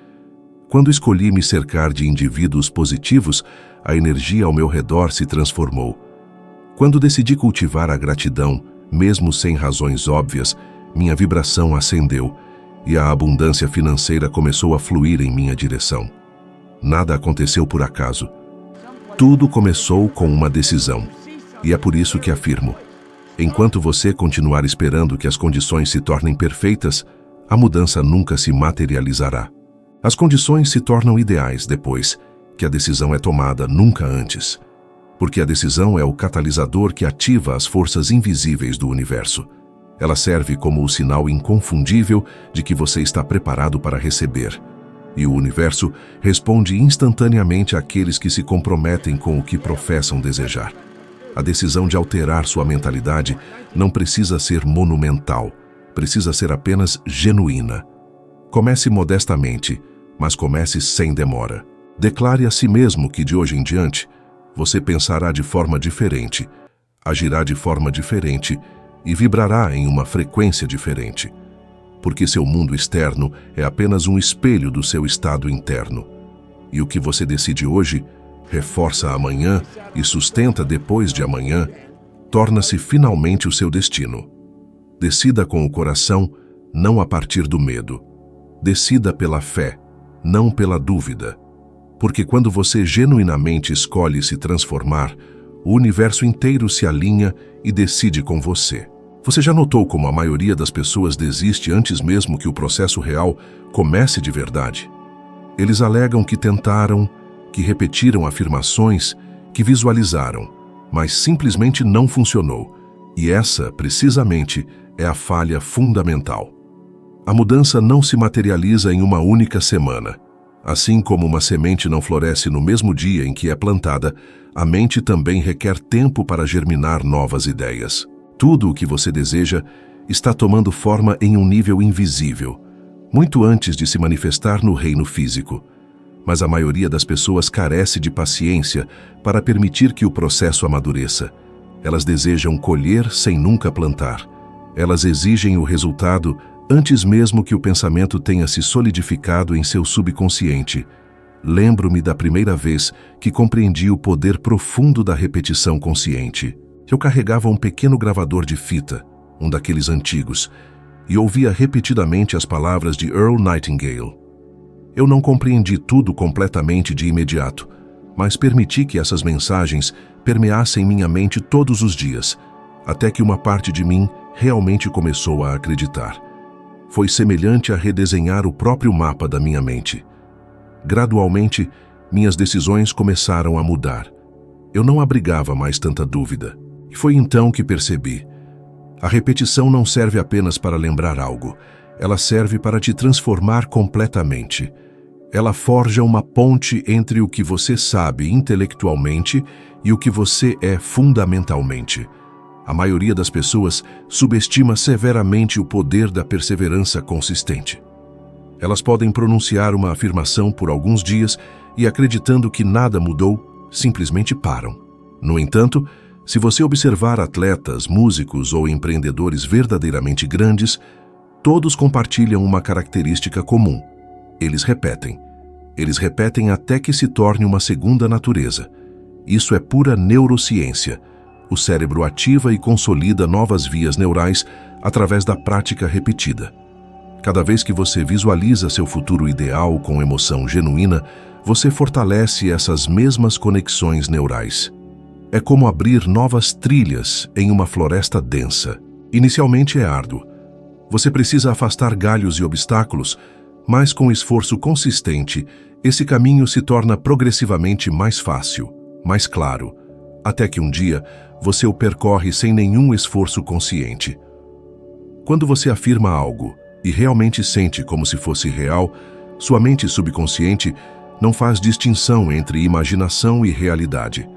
Quando escolhi me cercar de indivíduos positivos, a energia ao meu redor se transformou. Quando decidi cultivar a gratidão, mesmo sem razões óbvias, minha vibração ascendeu e a abundância financeira começou a fluir em minha direção. Nada aconteceu por acaso. Tudo começou com uma decisão. E é por isso que afirmo: enquanto você continuar esperando que as condições se tornem perfeitas, a mudança nunca se materializará. As condições se tornam ideais depois que a decisão é tomada, nunca antes. Porque a decisão é o catalisador que ativa as forças invisíveis do universo. Ela serve como o sinal inconfundível de que você está preparado para receber. E o universo responde instantaneamente àqueles que se comprometem com o que professam desejar. A decisão de alterar sua mentalidade não precisa ser monumental, precisa ser apenas genuína. Comece modestamente, mas comece sem demora. Declare a si mesmo que de hoje em diante você pensará de forma diferente, agirá de forma diferente e vibrará em uma frequência diferente. Porque seu mundo externo é apenas um espelho do seu estado interno. E o que você decide hoje reforça amanhã e sustenta depois de amanhã, torna-se finalmente o seu destino. Decida com o coração, não a partir do medo. Decida pela fé, não pela dúvida. Porque quando você genuinamente escolhe se transformar, o universo inteiro se alinha e decide com você. Você já notou como a maioria das pessoas desiste antes mesmo que o processo real comece de verdade? Eles alegam que tentaram, que repetiram afirmações, que visualizaram, mas simplesmente não funcionou. E essa, precisamente, é a falha fundamental. A mudança não se materializa em uma única semana. Assim como uma semente não floresce no mesmo dia em que é plantada, a mente também requer tempo para germinar novas ideias. Tudo o que você deseja está tomando forma em um nível invisível, muito antes de se manifestar no reino físico. Mas a maioria das pessoas carece de paciência para permitir que o processo amadureça. Elas desejam colher sem nunca plantar. Elas exigem o resultado antes mesmo que o pensamento tenha se solidificado em seu subconsciente. Lembro-me da primeira vez que compreendi o poder profundo da repetição consciente. Eu carregava um pequeno gravador de fita, um daqueles antigos, e ouvia repetidamente as palavras de Earl Nightingale. Eu não compreendi tudo completamente de imediato, mas permiti que essas mensagens permeassem minha mente todos os dias, até que uma parte de mim realmente começou a acreditar. Foi semelhante a redesenhar o próprio mapa da minha mente. Gradualmente, minhas decisões começaram a mudar. Eu não abrigava mais tanta dúvida. E foi então que percebi: a repetição não serve apenas para lembrar algo, ela serve para te transformar completamente. Ela forja uma ponte entre o que você sabe intelectualmente e o que você é fundamentalmente. A maioria das pessoas subestima severamente o poder da perseverança consistente. Elas podem pronunciar uma afirmação por alguns dias e, acreditando que nada mudou, simplesmente param. No entanto, se você observar atletas, músicos ou empreendedores verdadeiramente grandes, todos compartilham uma característica comum. Eles repetem. Eles repetem até que se torne uma segunda natureza. Isso é pura neurociência. O cérebro ativa e consolida novas vias neurais através da prática repetida. Cada vez que você visualiza seu futuro ideal com emoção genuína, você fortalece essas mesmas conexões neurais. É como abrir novas trilhas em uma floresta densa. Inicialmente é árduo. Você precisa afastar galhos e obstáculos, mas com esforço consistente, esse caminho se torna progressivamente mais fácil, mais claro, até que um dia você o percorre sem nenhum esforço consciente. Quando você afirma algo e realmente sente como se fosse real, sua mente subconsciente não faz distinção entre imaginação e realidade.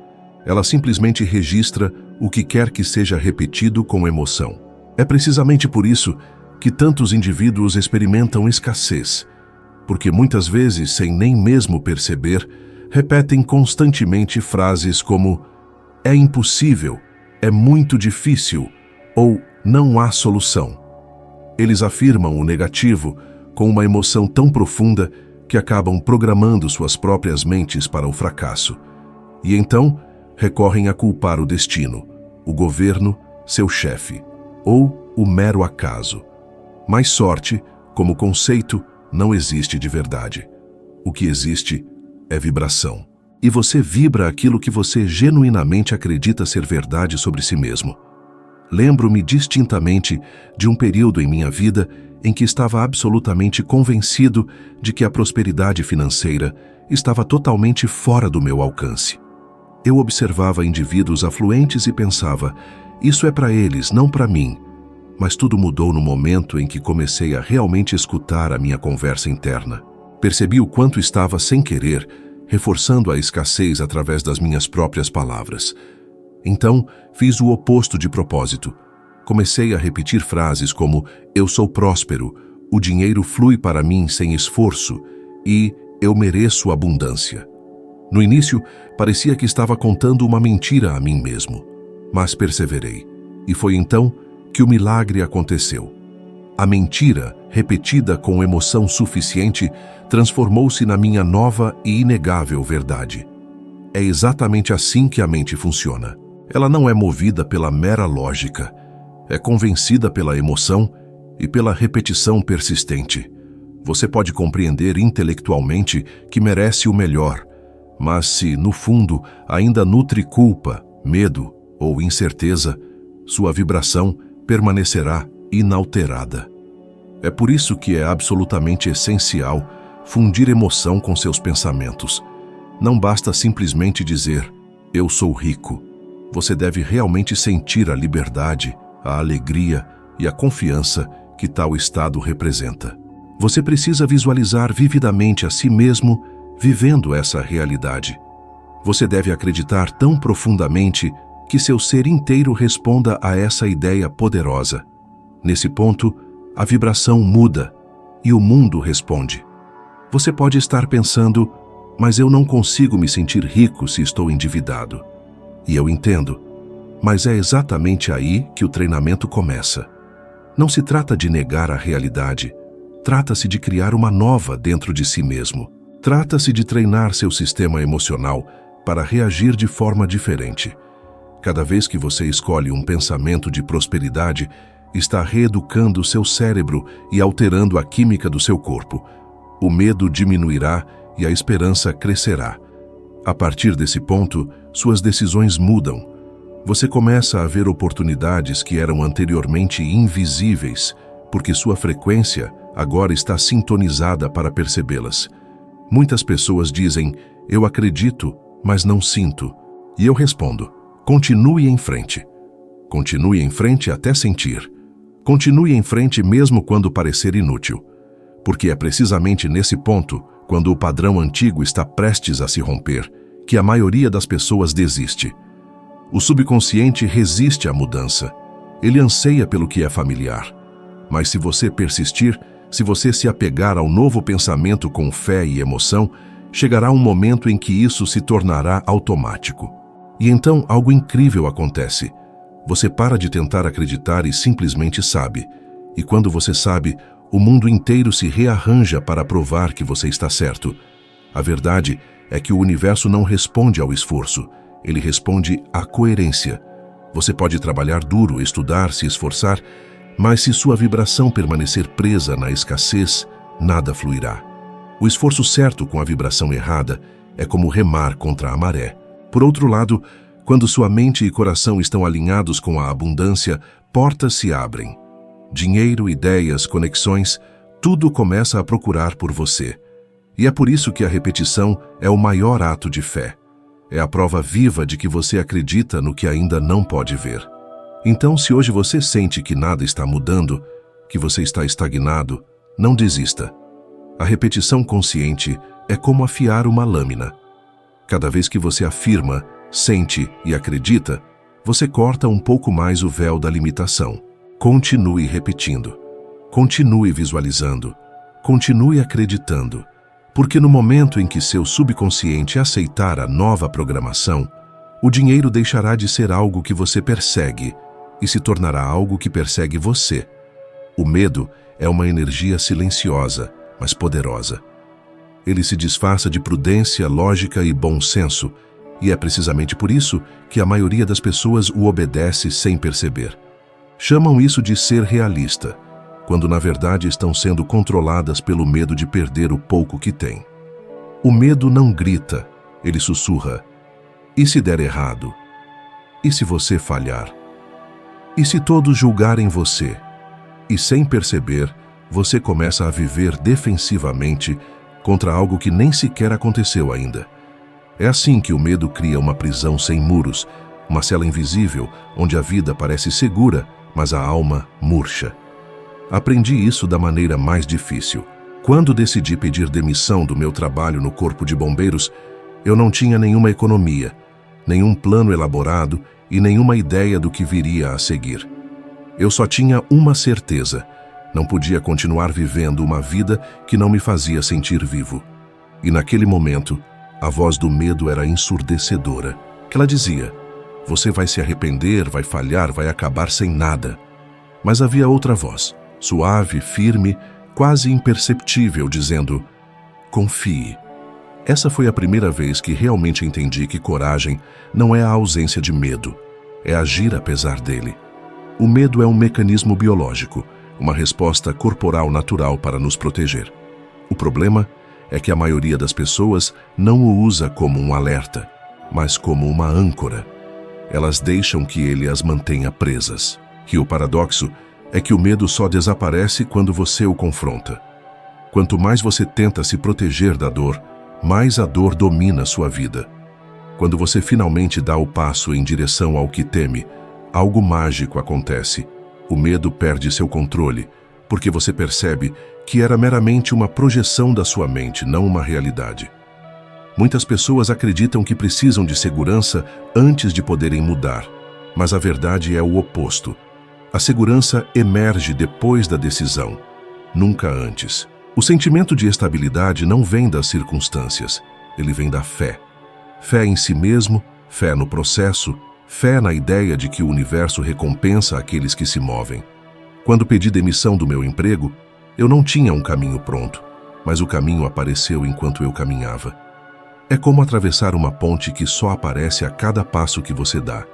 Ela simplesmente registra o que quer que seja repetido com emoção. É precisamente por isso que tantos indivíduos experimentam escassez, porque muitas vezes, sem nem mesmo perceber, repetem constantemente frases como "é impossível", "é muito difícil" ou "não há solução". Eles afirmam o negativo com uma emoção tão profunda que acabam programando suas próprias mentes para o fracasso. E então, recorrem a culpar o destino, o governo, seu chefe, ou o mero acaso. Mas sorte, como conceito, não existe de verdade. O que existe é vibração. E você vibra aquilo que você genuinamente acredita ser verdade sobre si mesmo. Lembro-me distintamente de um período em minha vida em que estava absolutamente convencido de que a prosperidade financeira estava totalmente fora do meu alcance. Eu observava indivíduos afluentes e pensava, isso é para eles, não para mim. Mas tudo mudou no momento em que comecei a realmente escutar a minha conversa interna. Percebi o quanto estava, sem querer, reforçando a escassez através das minhas próprias palavras. Então, fiz o oposto de propósito. Comecei a repetir frases como "eu sou próspero", "o dinheiro flui para mim sem esforço" e "eu mereço abundância". No início, parecia que estava contando uma mentira a mim mesmo, mas perseverei. E foi então que o milagre aconteceu. A mentira, repetida com emoção suficiente, transformou-se na minha nova e inegável verdade. É exatamente assim que a mente funciona. Ela não é movida pela mera lógica, é convencida pela emoção e pela repetição persistente. Você pode compreender intelectualmente que merece o melhor, mas se, no fundo, ainda nutre culpa, medo ou incerteza, sua vibração permanecerá inalterada. É por isso que é absolutamente essencial fundir emoção com seus pensamentos. Não basta simplesmente dizer, "eu sou rico". Você deve realmente sentir a liberdade, a alegria e a confiança que tal estado representa. Você precisa visualizar vividamente a si mesmo vivendo essa realidade. Você deve acreditar tão profundamente que seu ser inteiro responda a essa ideia poderosa. Nesse ponto, a vibração muda e o mundo responde. Você pode estar pensando, mas eu não consigo me sentir rico se estou endividado. E eu entendo, mas é exatamente aí que o treinamento começa. Não se trata de negar a realidade, trata-se de criar uma nova dentro de si mesmo. Trata-se de treinar seu sistema emocional para reagir de forma diferente. Cada vez que você escolhe um pensamento de prosperidade, está reeducando seu cérebro e alterando a química do seu corpo. O medo diminuirá e a esperança crescerá. A partir desse ponto, suas decisões mudam. Você começa a ver oportunidades que eram anteriormente invisíveis, porque sua frequência agora está sintonizada para percebê-las. Muitas pessoas dizem, eu acredito, mas não sinto. E eu respondo, continue em frente. Continue em frente até sentir. Continue em frente mesmo quando parecer inútil. Porque é precisamente nesse ponto, quando o padrão antigo está prestes a se romper, que a maioria das pessoas desiste. O subconsciente resiste à mudança. Ele anseia pelo que é familiar. Mas se você persistir, se você se apegar ao novo pensamento com fé e emoção, chegará um momento em que isso se tornará automático. E então algo incrível acontece. Você para de tentar acreditar e simplesmente sabe. E quando você sabe, o mundo inteiro se rearranja para provar que você está certo. A verdade é que o universo não responde ao esforço, ele responde à coerência. Você pode trabalhar duro, estudar, se esforçar, mas se sua vibração permanecer presa na escassez, nada fluirá. O esforço certo com a vibração errada é como remar contra a maré. Por outro lado, quando sua mente e coração estão alinhados com a abundância, portas se abrem. Dinheiro, ideias, conexões, tudo começa a procurar por você. E é por isso que a repetição é o maior ato de fé. É a prova viva de que você acredita no que ainda não pode ver. Então, se hoje você sente que nada está mudando, que você está estagnado, não desista. A repetição consciente é como afiar uma lâmina. Cada vez que você afirma, sente e acredita, você corta um pouco mais o véu da limitação. Continue repetindo. Continue visualizando. Continue acreditando. Porque no momento em que seu subconsciente aceitar a nova programação, o dinheiro deixará de ser algo que você persegue e se tornará algo que persegue você. O medo é uma energia silenciosa, mas poderosa. Ele se disfarça de prudência, lógica e bom senso, e é precisamente por isso que a maioria das pessoas o obedece sem perceber. Chamam isso de ser realista, quando na verdade estão sendo controladas pelo medo de perder o pouco que têm. O medo não grita, ele sussurra. E se der errado? E se você falhar? E se todos julgarem você? E sem perceber, você começa a viver defensivamente contra algo que nem sequer aconteceu ainda. É assim que o medo cria uma prisão sem muros, uma cela invisível onde a vida parece segura, mas a alma murcha. Aprendi isso da maneira mais difícil. Quando decidi pedir demissão do meu trabalho no Corpo de Bombeiros, eu não tinha nenhuma economia, nenhum plano elaborado e nenhuma ideia do que viria a seguir. Eu só tinha uma certeza: não podia continuar vivendo uma vida que não me fazia sentir vivo. E naquele momento, a voz do medo era ensurdecedora. Ela dizia: você vai se arrepender, vai falhar, vai acabar sem nada. Mas havia outra voz, suave, firme, quase imperceptível, dizendo: confie. Essa foi a primeira vez que realmente entendi que coragem não é a ausência de medo, é agir apesar dele. O medo é um mecanismo biológico, uma resposta corporal natural para nos proteger. O problema é que a maioria das pessoas não o usa como um alerta, mas como uma âncora. Elas deixam que ele as mantenha presas. E o paradoxo é que o medo só desaparece quando você o confronta. Quanto mais você tenta se proteger da dor, mais a dor domina sua vida. Quando você finalmente dá o passo em direção ao que teme, algo mágico acontece. O medo perde seu controle, porque você percebe que era meramente uma projeção da sua mente, não uma realidade. Muitas pessoas acreditam que precisam de segurança antes de poderem mudar, mas a verdade é o oposto. A segurança emerge depois da decisão, nunca antes. O sentimento de estabilidade não vem das circunstâncias, ele vem da fé. Fé em si mesmo, fé no processo, fé na ideia de que o universo recompensa aqueles que se movem. Quando pedi demissão do meu emprego, eu não tinha um caminho pronto, mas o caminho apareceu enquanto eu caminhava. É como atravessar uma ponte que só aparece a cada passo que você dá.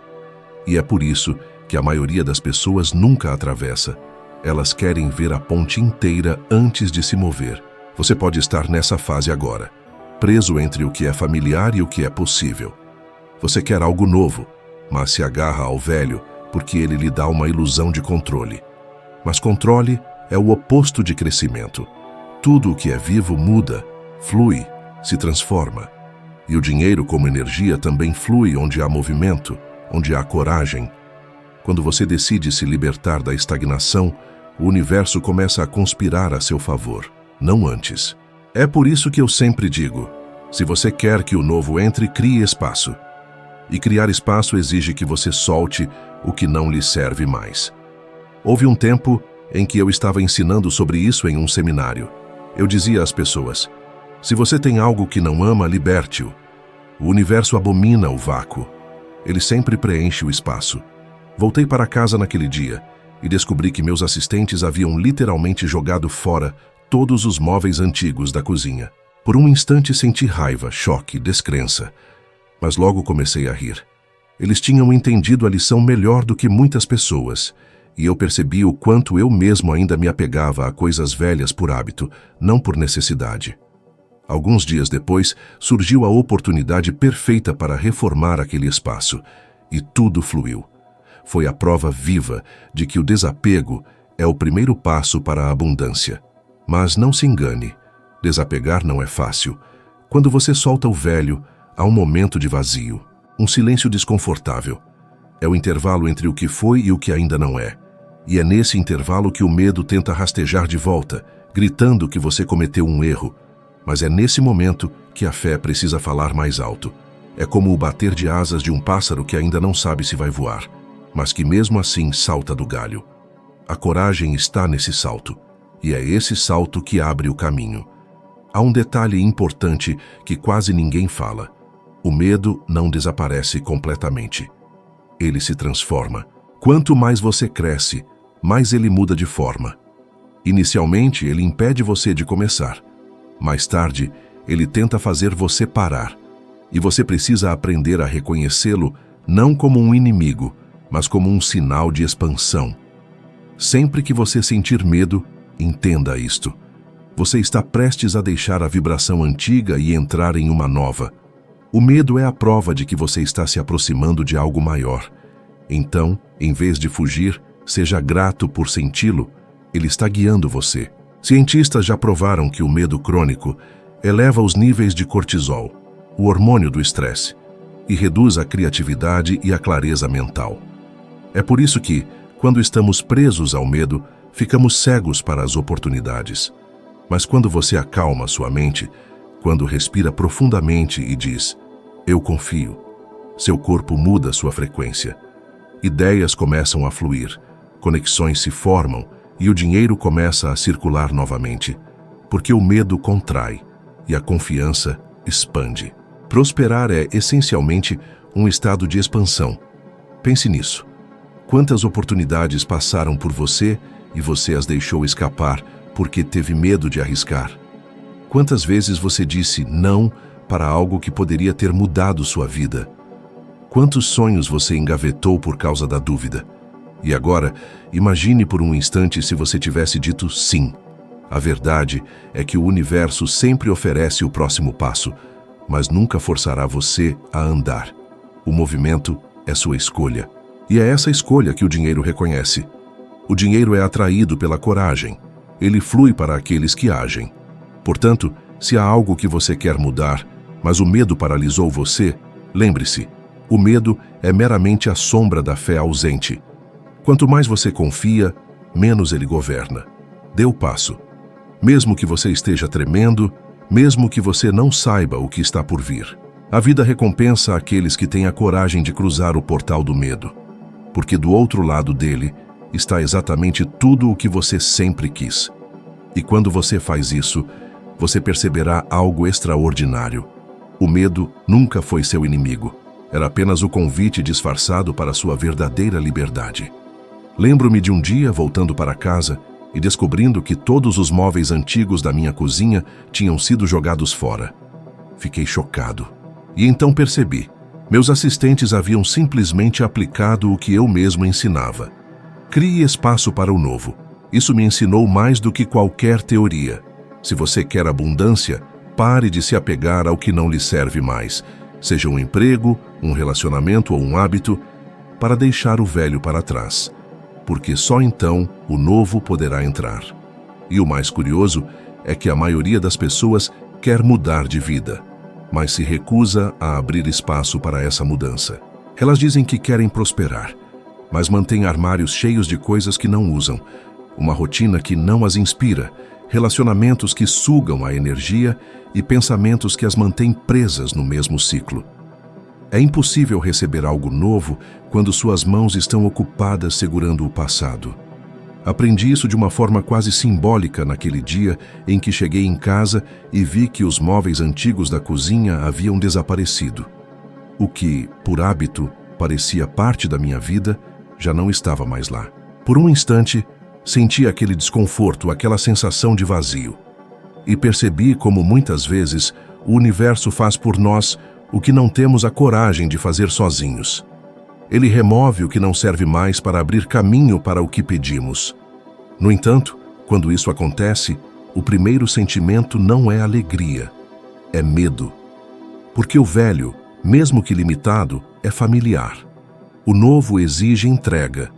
E é por isso que a maioria das pessoas nunca atravessa. Elas querem ver a ponte inteira antes de se mover. Você pode estar nessa fase agora, preso entre o que é familiar e o que é possível. Você quer algo novo, mas se agarra ao velho porque ele lhe dá uma ilusão de controle. Mas controle é o oposto de crescimento. Tudo o que é vivo muda, flui, se transforma. E o dinheiro como energia também flui onde há movimento, onde há coragem. Quando você decide se libertar da estagnação, o universo começa a conspirar a seu favor, não antes. É por isso que eu sempre digo, se você quer que o novo entre, crie espaço. E criar espaço exige que você solte o que não lhe serve mais. Houve um tempo em que eu estava ensinando sobre isso em um seminário. Eu dizia às pessoas, se você tem algo que não ama, liberte-o. O universo abomina o vácuo. Ele sempre preenche o espaço. Voltei para casa naquele dia e descobri que meus assistentes haviam literalmente jogado fora todos os móveis antigos da cozinha. Por um instante senti raiva, choque, descrença. Mas logo comecei a rir. Eles tinham entendido a lição melhor do que muitas pessoas, e eu percebi o quanto eu mesmo ainda me apegava a coisas velhas por hábito, não por necessidade. Alguns dias depois, surgiu a oportunidade perfeita para reformar aquele espaço, e tudo fluiu. Foi a prova viva de que o desapego é o primeiro passo para a abundância. Mas não se engane, desapegar não é fácil. Quando você solta o velho, há um momento de vazio, um silêncio desconfortável. É o intervalo entre o que foi e o que ainda não é. E é nesse intervalo que o medo tenta rastejar de volta, gritando que você cometeu um erro. Mas é nesse momento que a fé precisa falar mais alto. É como o bater de asas de um pássaro que ainda não sabe se vai voar, mas que mesmo assim salta do galho. A coragem está nesse salto, e é esse salto que abre o caminho. Há um detalhe importante que quase ninguém fala. O medo não desaparece completamente. Ele se transforma. Quanto mais você cresce, mais ele muda de forma. Inicialmente, ele impede você de começar. Mais tarde, ele tenta fazer você parar. E você precisa aprender a reconhecê-lo não como um inimigo, mas como um sinal de expansão. Sempre que você sentir medo, entenda isto. Você está prestes a deixar a vibração antiga e entrar em uma nova. O medo é a prova de que você está se aproximando de algo maior. Então, em vez de fugir, seja grato por senti-lo. Ele está guiando você. Cientistas já provaram que o medo crônico eleva os níveis de cortisol, o hormônio do estresse, e reduz a criatividade e a clareza mental. É por isso que, quando estamos presos ao medo, ficamos cegos para as oportunidades. Mas quando você acalma sua mente, quando respira profundamente e diz, eu confio, seu corpo muda sua frequência. Ideias começam a fluir, conexões se formam e o dinheiro começa a circular novamente, porque o medo contrai e a confiança expande. Prosperar é, essencialmente, um estado de expansão. Pense nisso. Quantas oportunidades passaram por você e você as deixou escapar porque teve medo de arriscar? Quantas vezes você disse não para algo que poderia ter mudado sua vida? Quantos sonhos você engavetou por causa da dúvida? E agora, imagine por um instante se você tivesse dito sim. A verdade é que o universo sempre oferece o próximo passo, mas nunca forçará você a andar. O movimento é sua escolha. E é essa escolha que o dinheiro reconhece. O dinheiro é atraído pela coragem. Ele flui para aqueles que agem. Portanto, se há algo que você quer mudar, mas o medo paralisou você, lembre-se, o medo é meramente a sombra da fé ausente. Quanto mais você confia, menos ele governa. Dê o passo. Mesmo que você esteja tremendo, mesmo que você não saiba o que está por vir. A vida recompensa aqueles que têm a coragem de cruzar o portal do medo, porque do outro lado dele está exatamente tudo o que você sempre quis. E quando você faz isso, você perceberá algo extraordinário. O medo nunca foi seu inimigo. Era apenas o convite disfarçado para sua verdadeira liberdade. Lembro-me de um dia voltando para casa e descobrindo que todos os móveis antigos da minha cozinha tinham sido jogados fora. Fiquei chocado. E então percebi, Meus assistentes haviam simplesmente aplicado o que eu mesmo ensinava. Crie espaço para o novo. Isso me ensinou mais do que qualquer teoria. Se você quer abundância, pare de se apegar ao que não lhe serve mais, seja um emprego, um relacionamento ou um hábito, para deixar o velho para trás, porque só então o novo poderá entrar. E o mais curioso é que a maioria das pessoas quer mudar de vida, mas se recusa a abrir espaço para essa mudança. Elas dizem que querem prosperar, mas mantêm armários cheios de coisas que não usam, uma rotina que não as inspira, relacionamentos que sugam a energia e pensamentos que as mantêm presas no mesmo ciclo. É impossível receber algo novo quando suas mãos estão ocupadas segurando o passado. Aprendi isso de uma forma quase simbólica naquele dia em que cheguei em casa e vi que os móveis antigos da cozinha haviam desaparecido. O que, por hábito, parecia parte da minha vida, já não estava mais lá. Por um instante, senti aquele desconforto, aquela sensação de vazio. E percebi como muitas vezes o universo faz por nós o que não temos a coragem de fazer sozinhos. Ele remove o que não serve mais para abrir caminho para o que pedimos. No entanto, quando isso acontece, o primeiro sentimento não é alegria, é medo. Porque o velho, mesmo que limitado, é familiar. O novo exige entrega.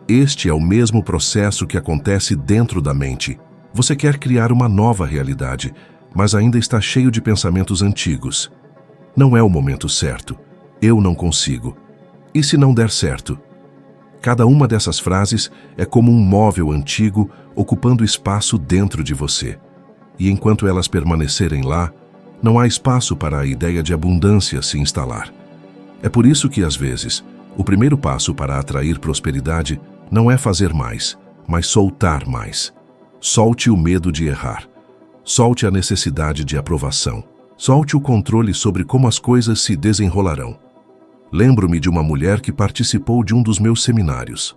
Este é o mesmo processo que acontece dentro da mente. Você quer criar uma nova realidade, mas ainda está cheio de pensamentos antigos. Não é o momento certo. Eu não consigo. E se não der certo? Cada uma dessas frases é como um móvel antigo ocupando espaço dentro de você. E enquanto elas permanecerem lá, não há espaço para a ideia de abundância se instalar. É por isso que, às vezes, o primeiro passo para atrair prosperidade não é fazer mais, mas soltar mais. Solte o medo de errar. Solte a necessidade de aprovação. Solte o controle sobre como as coisas se desenrolarão. Lembro-me de uma mulher que participou de um dos meus seminários.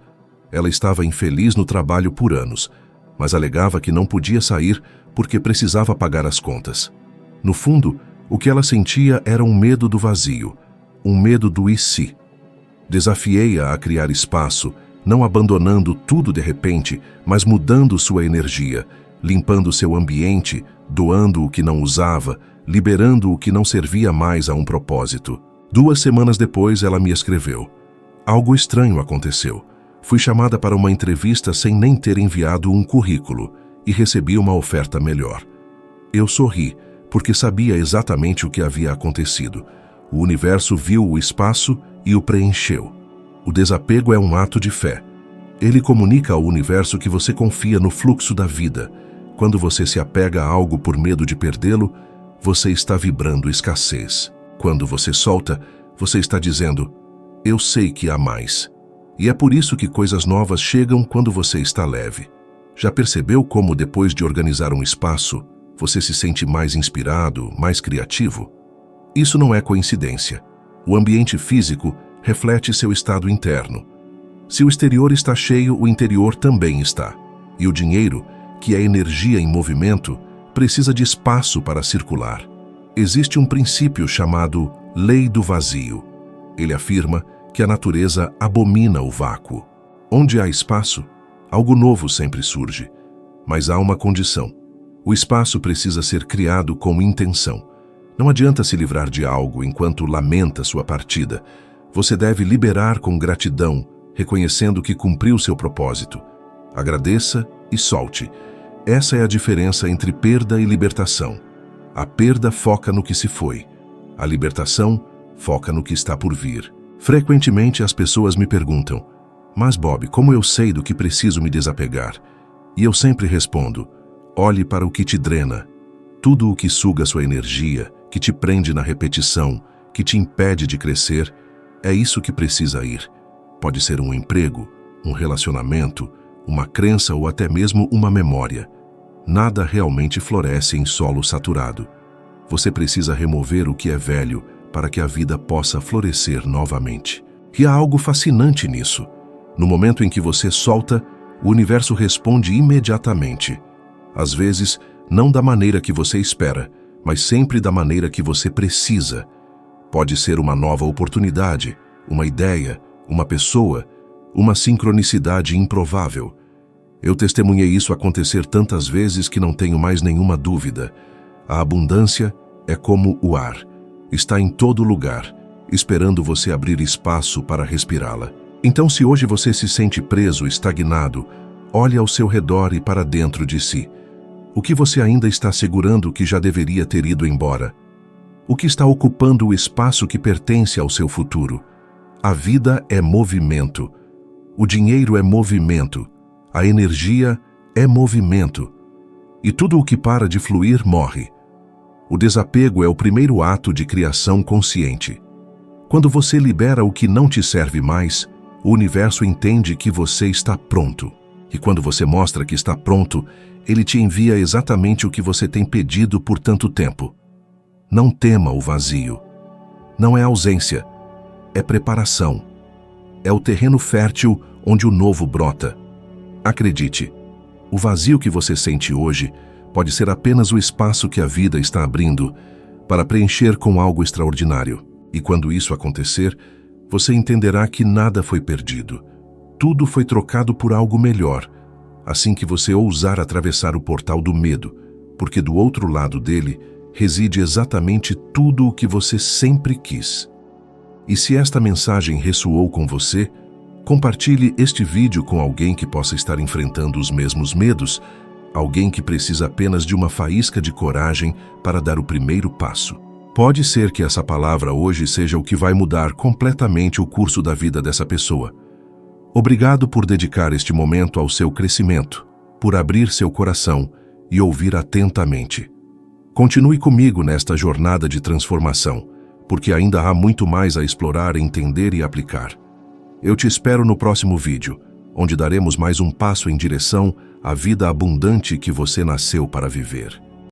Ela estava infeliz no trabalho por anos, mas alegava que não podia sair porque precisava pagar as contas. No fundo, o que ela sentia era um medo do vazio, um medo do e se. Desafiei-a a criar espaço, não abandonando tudo de repente, mas mudando sua energia, limpando seu ambiente, doando o que não usava, liberando o que não servia mais a um propósito. 2 semanas depois, ela me escreveu: algo estranho aconteceu. Fui chamada para uma entrevista sem nem ter enviado um currículo e recebi uma oferta melhor. Eu sorri, porque sabia exatamente o que havia acontecido. O universo viu o espaço e o preencheu. O desapego é um ato de fé. Ele comunica ao universo que você confia no fluxo da vida. Quando você se apega a algo por medo de perdê-lo, você está vibrando escassez. Quando você solta, você está dizendo: eu sei que há mais. E é por isso que coisas novas chegam quando você está leve. Já percebeu como, depois de organizar um espaço, você se sente mais inspirado, mais criativo? Isso não é coincidência. O ambiente físico reflete seu estado interno. Se o exterior está cheio, o interior também está. E o dinheiro, que é energia em movimento, precisa de espaço para circular. Existe um princípio chamado Lei do Vazio. Ele afirma que a natureza abomina o vácuo. Onde há espaço, algo novo sempre surge. Mas há uma condição. O espaço precisa ser criado com intenção. Não adianta se livrar de algo enquanto lamenta sua partida. Você deve liberar com gratidão, reconhecendo que cumpriu seu propósito. Agradeça e solte. Essa é a diferença entre perda e libertação. A perda foca no que se foi. A libertação foca no que está por vir. Frequentemente as pessoas me perguntam: mas Bob, como eu sei do que preciso me desapegar? E eu sempre respondo: olhe para o que te drena. Tudo o que suga sua energia, que te prende na repetição, que te impede de crescer, é isso que precisa ir. Pode ser um emprego, um relacionamento, uma crença ou até mesmo uma memória. Nada realmente floresce em solo saturado. Você precisa remover o que é velho para que a vida possa florescer novamente. E há algo fascinante nisso. No momento em que você solta, o universo responde imediatamente. Às vezes, não da maneira que você espera, mas sempre da maneira que você precisa. Pode ser uma nova oportunidade, uma ideia, uma pessoa, uma sincronicidade improvável. Eu testemunhei isso acontecer tantas vezes que não tenho mais nenhuma dúvida. A abundância é como o ar. Está em todo lugar, esperando você abrir espaço para respirá-la. Então, se hoje você se sente preso, estagnado, olhe ao seu redor e para dentro de si. O que você ainda está segurando que já deveria ter ido embora? O que está ocupando o espaço que pertence ao seu futuro? A vida é movimento. O dinheiro é movimento. A energia é movimento. E tudo o que para de fluir morre. O desapego é o primeiro ato de criação consciente. Quando você libera o que não te serve mais, o universo entende que você está pronto. E quando você mostra que está pronto, ele te envia exatamente o que você tem pedido por tanto tempo. Não tema o vazio. Não é ausência, é preparação. É o terreno fértil onde o novo brota. Acredite, o vazio que você sente hoje pode ser apenas o espaço que a vida está abrindo para preencher com algo extraordinário. E quando isso acontecer, você entenderá que nada foi perdido. Tudo foi trocado por algo melhor, assim que você ousar atravessar o portal do medo, porque do outro lado dele reside exatamente tudo o que você sempre quis. E se esta mensagem ressoou com você, compartilhe este vídeo com alguém que possa estar enfrentando os mesmos medos, alguém que precisa apenas de uma faísca de coragem para dar o primeiro passo. Pode ser que essa palavra hoje seja o que vai mudar completamente o curso da vida dessa pessoa. Obrigado por dedicar este momento ao seu crescimento, por abrir seu coração e ouvir atentamente. Continue comigo nesta jornada de transformação, porque ainda há muito mais a explorar, entender e aplicar. Eu te espero no próximo vídeo, onde daremos mais um passo em direção à vida abundante que você nasceu para viver.